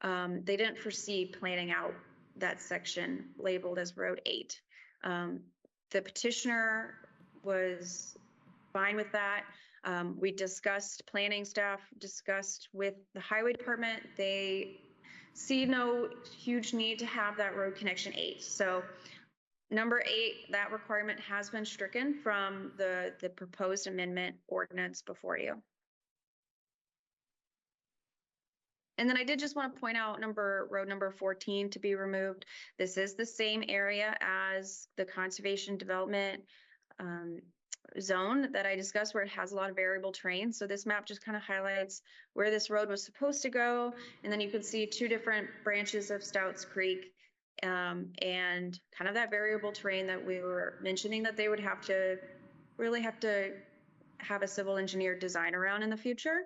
They didn't foresee planning out that section labeled as Road 8. The petitioner was fine with that. Planning staff discussed with the highway department. They see no huge need to have that road connection 8. So number 8, that requirement has been stricken from the proposed amendment ordinance before you. And then I did just want to point out road number 14 to be removed. This is the same area as the conservation development zone that I discussed, where it has a lot of variable terrain. So this map just kind of highlights where this road was supposed to go. And then you can see 2 different branches of Stouts Creek and kind of that variable terrain that we were mentioning that they would have to have a civil engineer design around in the future.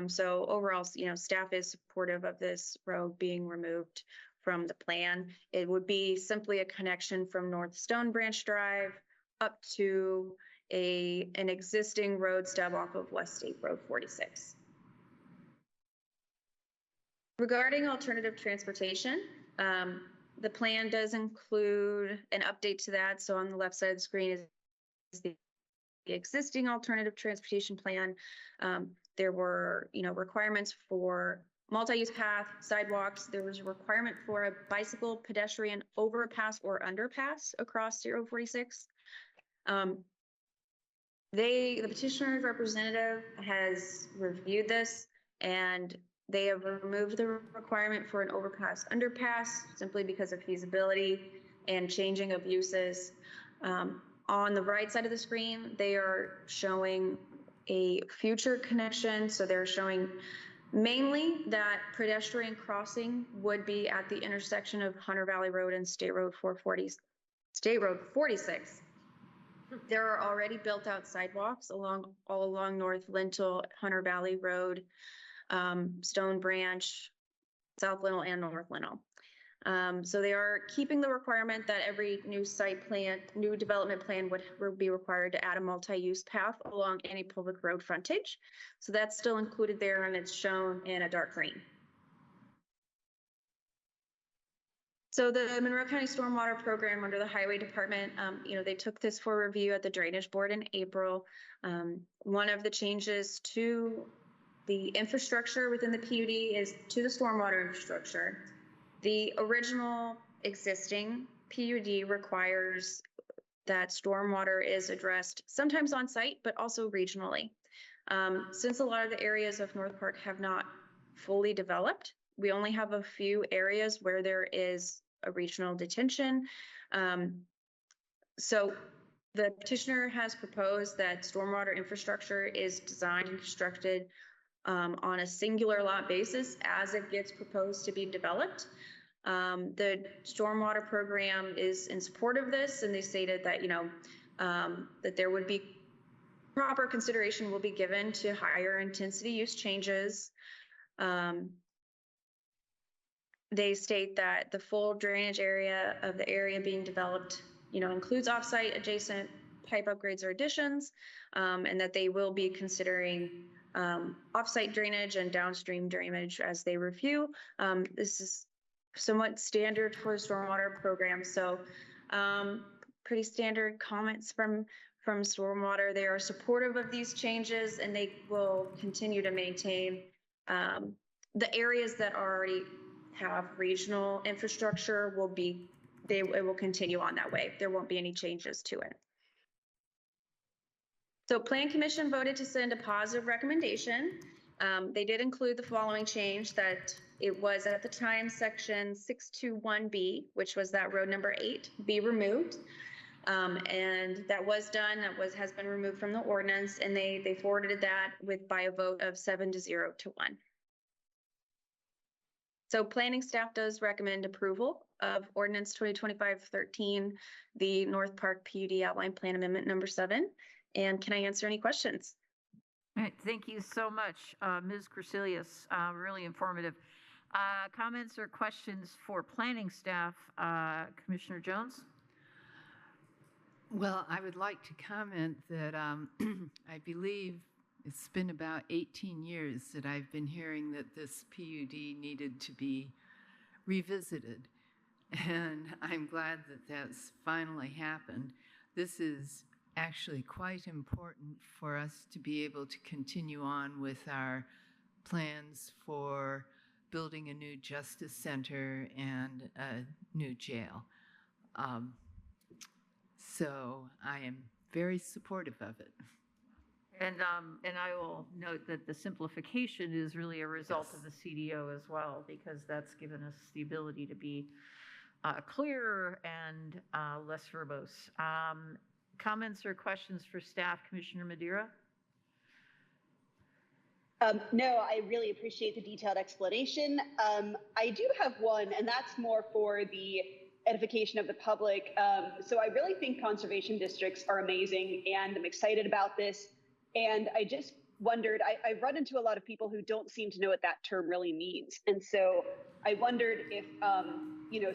So overall, staff is supportive of this road being removed from the plan. It would be simply a connection from North Stone Branch Drive up to an existing road stub off of West State Road 46. Regarding alternative transportation, the plan does include an update to that. So on the left side of the screen is the existing alternative transportation plan. There were, requirements for multi-use path, sidewalks. There was a requirement for a bicycle pedestrian overpass or underpass across Road 46. The petitioner's representative has reviewed this, and they have removed the requirement for an overpass underpass simply because of feasibility. and changing of uses. On the right side of the screen, they are showing a future connection. So they're showing mainly that pedestrian crossing would be at the intersection of Hunter Valley Road and State Road 46. There are already built out sidewalks all along North Lintel, Hunter Valley Road, Stone Branch, South Lintel, and North Lintel. So they are keeping the requirement that every new development plan would be required to add a multi-use path along any public road frontage. So that's still included there, and it's shown in a dark green. So the Monroe County Stormwater Program under the Highway Department, they took this for review at the Drainage Board in April. One of the changes to the infrastructure within the PUD is to the stormwater infrastructure. The original existing PUD requires that stormwater is addressed sometimes on site, but also regionally. Since a lot of the areas of North Park have not fully developed, we only have a few areas where there is a regional detention. So the petitioner has proposed that stormwater infrastructure is designed and constructed on a singular lot basis as it gets proposed to be developed. The stormwater program is in support of this, and they stated that, that there would be proper consideration will be given to higher intensity use changes. They state that the full drainage area of the area being developed, includes offsite adjacent pipe upgrades or additions, and that they will be considering offsite drainage and downstream drainage as they review. This is somewhat standard for the stormwater program. So pretty standard comments from stormwater. They are supportive of these changes, and they will continue to maintain the areas that already have regional infrastructure it will continue on that way. There won't be any changes to it. So Plan Commission voted to send a positive recommendation. They did include the following change, that it was at the time section 621B, which was that road number 8, be removed. And that was done, has been removed from the ordinance, and they forwarded that by a vote of 7-0 to 1. So planning staff does recommend approval of ordinance 2025-13, the North Park PUD outline plan amendment number 7. And can I answer any questions? All right, thank you so much, Ms. Crecilius. Really informative. Comments or questions for planning staff? Commissioner Jones? Well, I would like to comment that I believe it's been about 18 years that I've been hearing that this PUD needed to be revisited. And I'm glad that that's finally happened. This is actually quite important for us to be able to continue on with our plans for building a new justice center and a new jail. So I am very supportive of it. And I will note that the simplification is really a result of the CDO as well, because that's given us the ability to be clearer and less verbose. Comments or questions for staff? Commissioner Madeira? No, I really appreciate the detailed explanation. I do have one, and that's more for the edification of the public. So I really think conservation districts are amazing, and I'm excited about this. And I just wondered, I've run into a lot of people who don't seem to know what that term really means. And so I wondered if,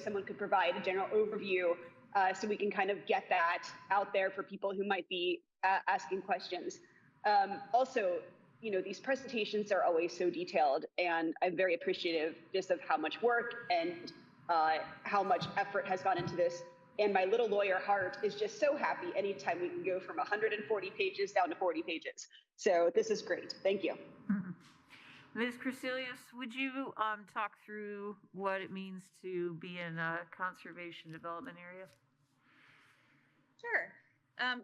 someone could provide a general overview so we can kind of get that out there for people who might be asking questions. Also, these presentations are always so detailed, and I'm very appreciative just of how much work and how much effort has gone into this. And my little lawyer heart is just so happy anytime we can go from 140 pages down to 40 pages. So this is great. Thank you. Ms. Crecilius, would you talk through what it means to be in a conservation development area? Sure.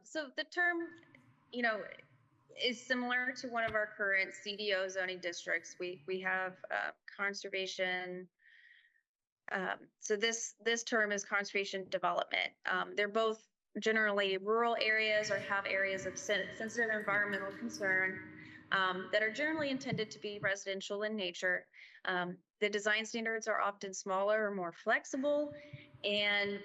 So the term, is similar to one of our current CDO zoning districts. We have conservation So this term is conservation development. They're both generally rural areas or have areas of sensitive environmental concern that are generally intended to be residential in nature. The design standards are often smaller or more flexible,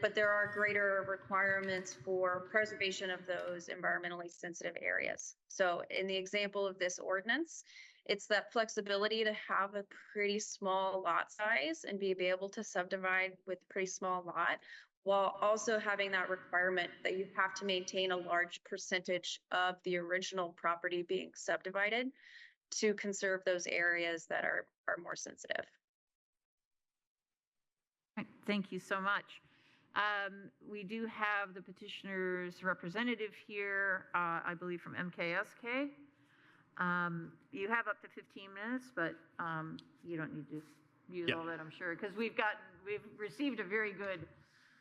but there are greater requirements for preservation of those environmentally sensitive areas. So in the example of this ordinance, it's that flexibility to have a pretty small lot size and be able to subdivide with a pretty small lot, while also having that requirement that you have to maintain a large percentage of the original property being subdivided to conserve those areas that are more sensitive. Thank you so much. We do have the petitioner's representative here, I believe from MKSK. You have up to 15 minutes, but you don't need to use all that, I'm sure, because we've received a very good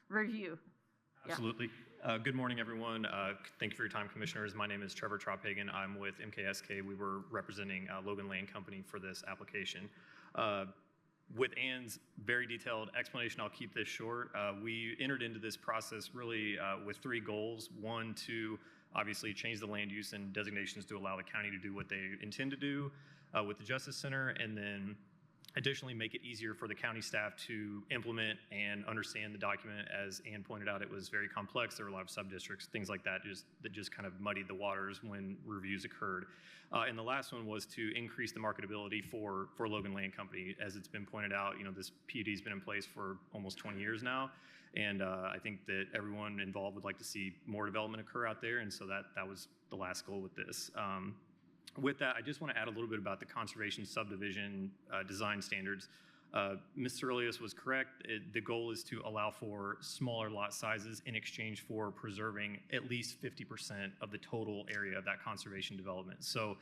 review. Absolutely. Good morning, everyone. Thank you for your time, commissioners. My name is Trevor Trophagen. I'm with MKSK. We were representing Logan Land Company for this application. With Ann's very detailed explanation, I'll keep this short. We entered into this process really with three goals. One, to obviously change the land use and designations to allow the county to do what they intend to do with the Justice Center, and then additionally make it easier for the county staff to implement and understand the document. As Ann pointed out, it was very complex. There were a lot of sub-districts, things like that, just kind of muddied the waters when reviews occurred. And the last one was to increase the marketability for Logan Land Company. As it's been pointed out, this PUD has been in place for almost 20 years now. And I think that everyone involved would like to see more development occur out there. And so that was the last goal with this. With that, I just want to add a little bit about the conservation subdivision design standards. Ms. Cerlius was correct. The goal is to allow for smaller lot sizes in exchange for preserving at least 50% of the total area of that conservation development. So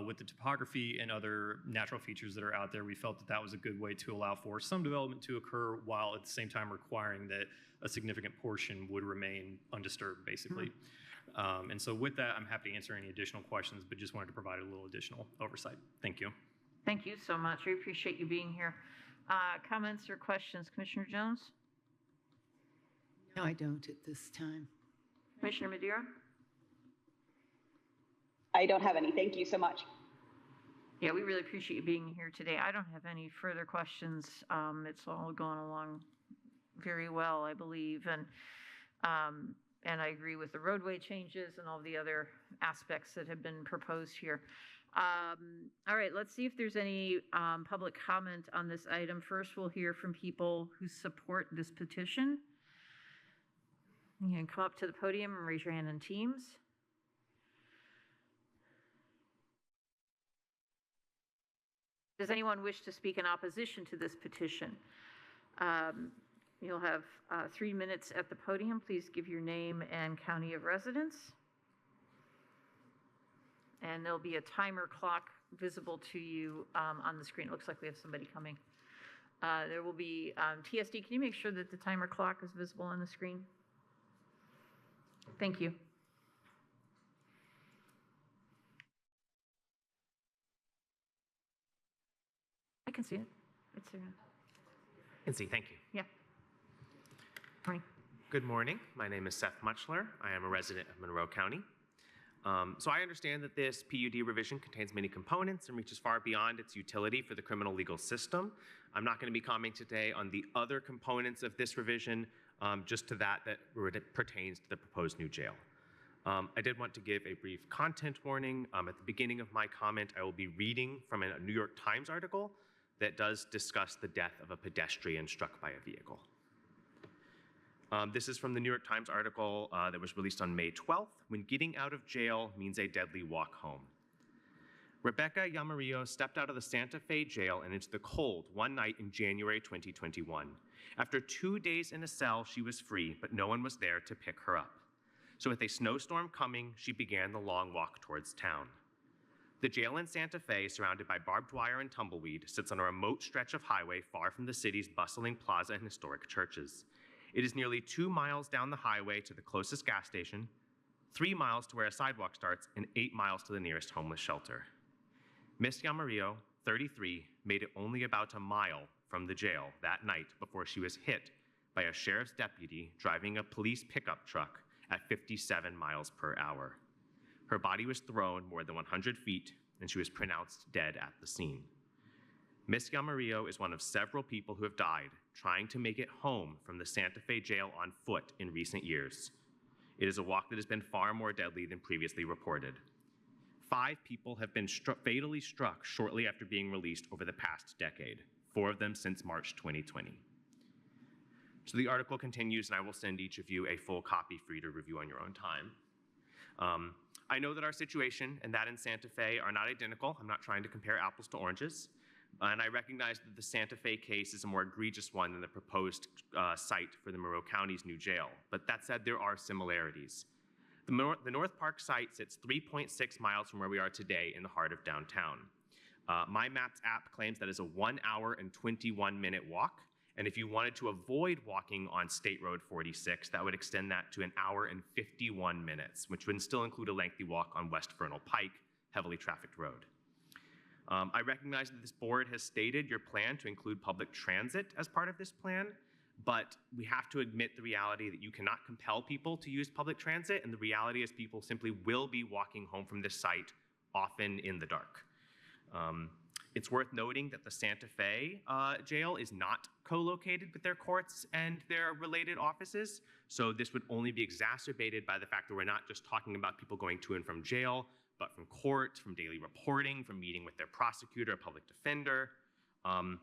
with the topography and other natural features that are out there, we felt that that was a good way to allow for some development to occur while at the same time requiring that a significant portion would remain undisturbed, basically. Mm-hmm. And so with that, I'm happy to answer any additional questions, but just wanted to provide a little additional oversight. Thank you. Thank you so much. We appreciate you being here. Comments or questions? Commissioner Jones? No, I don't at this time. Commissioner Madeira? I don't have any. Thank you so much. Yeah, we really appreciate you being here today. I don't have any further questions. It's all going along very well, I believe. And I agree with the roadway changes and all the other aspects that have been proposed here. All right, let's see if there's any public comment on this item. First, we'll hear from people who support this petition. You can come up to the podium and raise your hand in Teams. Does anyone wish to speak in opposition to this petition? You'll have 3 minutes at the podium. Please give your name and county of residence. And there'll be a timer clock visible to you on the screen. It looks like we have somebody coming. There will be, TSD, can you make sure that the timer clock is visible on the screen? Thank you. I can see it. It's there. Can see, thank you. Yeah. Morning. Good morning. My name is Seth Muchler. I am a resident of Monroe County. So I understand that this PUD revision contains many components and reaches far beyond its utility for the criminal legal system. I'm not going to be commenting today on the other components of this revision, just to that pertains to the proposed new jail. I did want to give a brief content warning. At the beginning of my comment, I will be reading from a New York Times article that does discuss the death of a pedestrian struck by a vehicle. This is from the New York Times article that was released on May 12th, When Getting Out of Jail Means a Deadly Walk Home. Rebecca Yamarillo stepped out of the Santa Fe jail and into the cold one night in January 2021. After 2 days in a cell, she was free, but no one was there to pick her up. So with a snowstorm coming, she began the long walk towards town. The jail in Santa Fe, surrounded by barbed wire and tumbleweed, sits on a remote stretch of highway far from the city's bustling plaza and historic churches. It is nearly 2 miles down the highway to the closest gas station, 3 miles to where a sidewalk starts, and 8 miles to the nearest homeless shelter. Miss Yamarillo, 33, made it only about a mile from the jail that night before she was hit by a sheriff's deputy driving a police pickup truck at 57 miles per hour. Her body was thrown more than 100 feet, and she was pronounced dead at the scene. Miss Yamarillo is one of several people who have died trying to make it home from the Santa Fe jail on foot in recent years. It is a walk that has been far more deadly than previously reported. 5 people have been fatally struck shortly after being released over the past decade, 4 of them since March 2020. So the article continues, and I will send each of you a full copy for you to review on your own time. I know that our situation and that in Santa Fe are not identical. I'm not trying to compare apples to oranges. And I recognize that the Santa Fe case is a more egregious one than the proposed site for the Monroe County's new jail. But that said, there are similarities. The North Park site sits 3.6 miles from where we are today in the heart of downtown. My Maps app claims that is a 1 hour and 21-minute walk. And if you wanted to avoid walking on State Road 46, that would extend that to 1 hour and 51 minutes, which would still include a lengthy walk on West Vernal Pike, heavily trafficked road. I recognize that this board has stated your plan to include public transit as part of this plan, but we have to admit the reality that you cannot compel people to use public transit, and the reality is people simply will be walking home from this site, often in the dark. It's worth noting that the Santa Fe jail is not co-located with their courts and their related offices, so this would only be exacerbated by the fact that we're not just talking about people going to and from jail, but from court, from daily reporting, from meeting with their prosecutor or public defender. And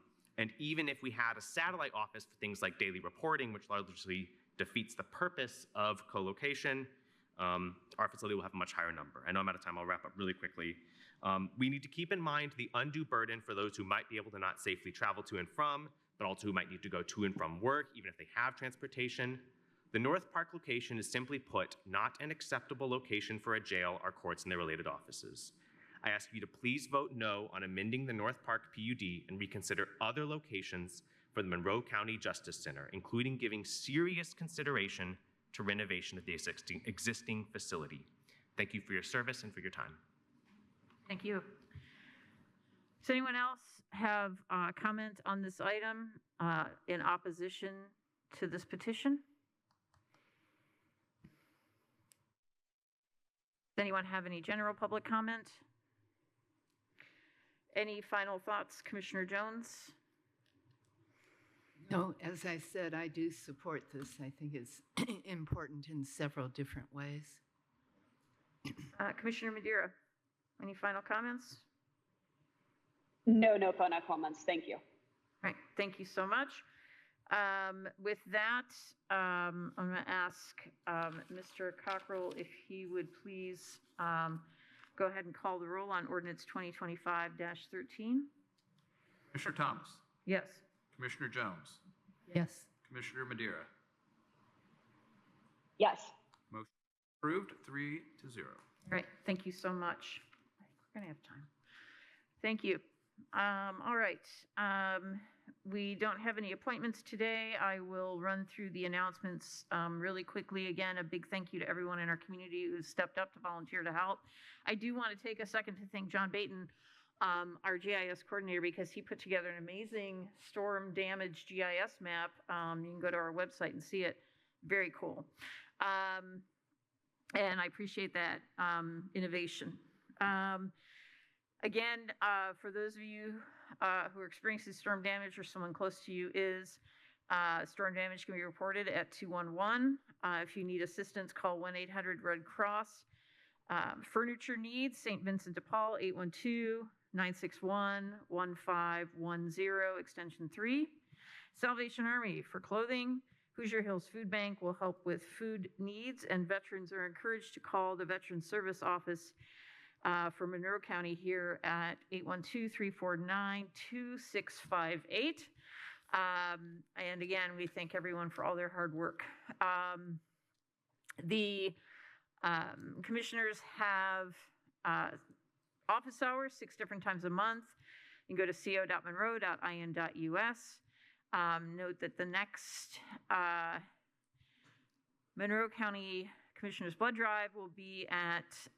even if we had a satellite office for things like daily reporting, which largely defeats the purpose of co-location, our facility will have a much higher number. I know I'm out of time, I'll wrap up really quickly. We need to keep in mind the undue burden for those who might be able to not safely travel to and from, but also who might need to go to and from work, even if they have transportation. The North Park location is, simply put, not an acceptable location for a jail, our courts, and their related offices. I ask you to please vote no on amending the North Park PUD and reconsider other locations for the Monroe County Justice Center, including giving serious consideration to renovation of the existing facility. Thank you for your service and for your time. Thank you. Does anyone else have a comment on this item in opposition to this petition? Does anyone have any general public comment? Any final thoughts, Commissioner Jones? No, as I said, I do support this. I think it's important in several different ways. Commissioner Madeira, any final comments? No final comments. Thank you. All right, thank you so much. With that, I'm going to ask Mr. Cockrell if he would please go ahead and call the roll on ordinance 2025-13. Commissioner Thomas. Yes. Commissioner Jones. Yes. Commissioner Madeira. Yes. Motion approved, 3-0. All right, thank you so much. We're going to have time. Thank you. All right. We don't have any appointments today. I will run through the announcements really quickly. Again, a big thank you to everyone in our community who stepped up to volunteer to help. I do want to take a second to thank John Baton, our GIS coordinator, because he put together an amazing storm damage GIS map. You can go to our website and see it. Very cool. And I appreciate that innovation. Again, for those of you who are experiencing storm damage or someone close to you is, storm damage can be reported at 211. If you need assistance, call 1-800-RED Cross. Furniture needs, St. Vincent de Paul, 812-961-1510, extension 3. Salvation Army for clothing. Hoosier Hills Food Bank will help with food needs, and veterans are encouraged to call the Veteran Service Office for Monroe County here at 812-349-2658. And again, we thank everyone for all their hard work. The commissioners have office hours 6 different times a month. You can go to co.monroe.in.us. Note that the next Monroe County Commissioners Blood Drive will be at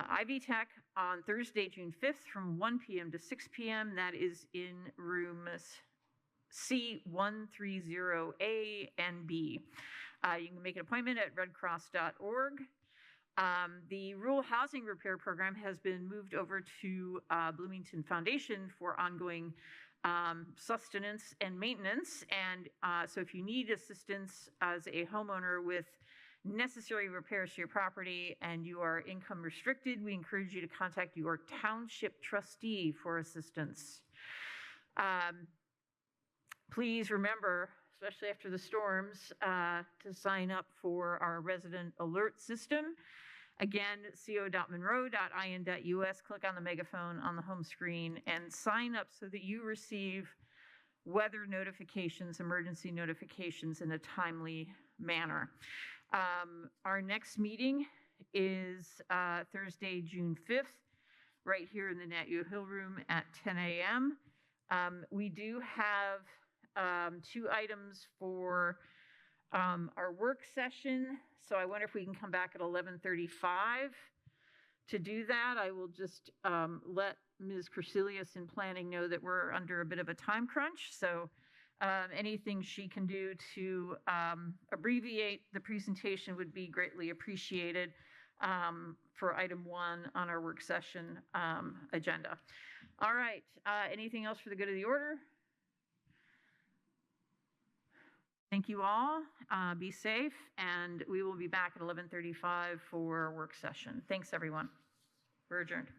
Ivy Tech on Thursday, June 5th from 1 p.m. to 6 p.m. That is in rooms C130A and B. You can make an appointment at redcross.org. The Rural Housing Repair Program has been moved over to Bloomington Foundation for ongoing sustenance and maintenance. And so if you need assistance as a homeowner with necessary repairs to your property and you are income restricted, we encourage you to contact your township trustee for assistance. Please remember, especially after the storms, to sign up for our resident alert system. Again, co.monroe.in.us, click on the megaphone on the home screen and sign up so that you receive weather notifications, emergency notifications in a timely manner. Our next meeting is Thursday, June 5th, right here in the Nat U Hill Room at 10 a.m. We do have 2 items for our work session. So I wonder if we can come back at 11:35 to do that. I will just let Ms. Crecilius in planning know that we're under a bit of a time crunch. So anything she can do to abbreviate the presentation would be greatly appreciated for item 1 on our work session agenda. All right, anything else for the good of the order? Thank you all. Be safe, and we will be back at 11:35 for work session. Thanks, everyone. We're adjourned.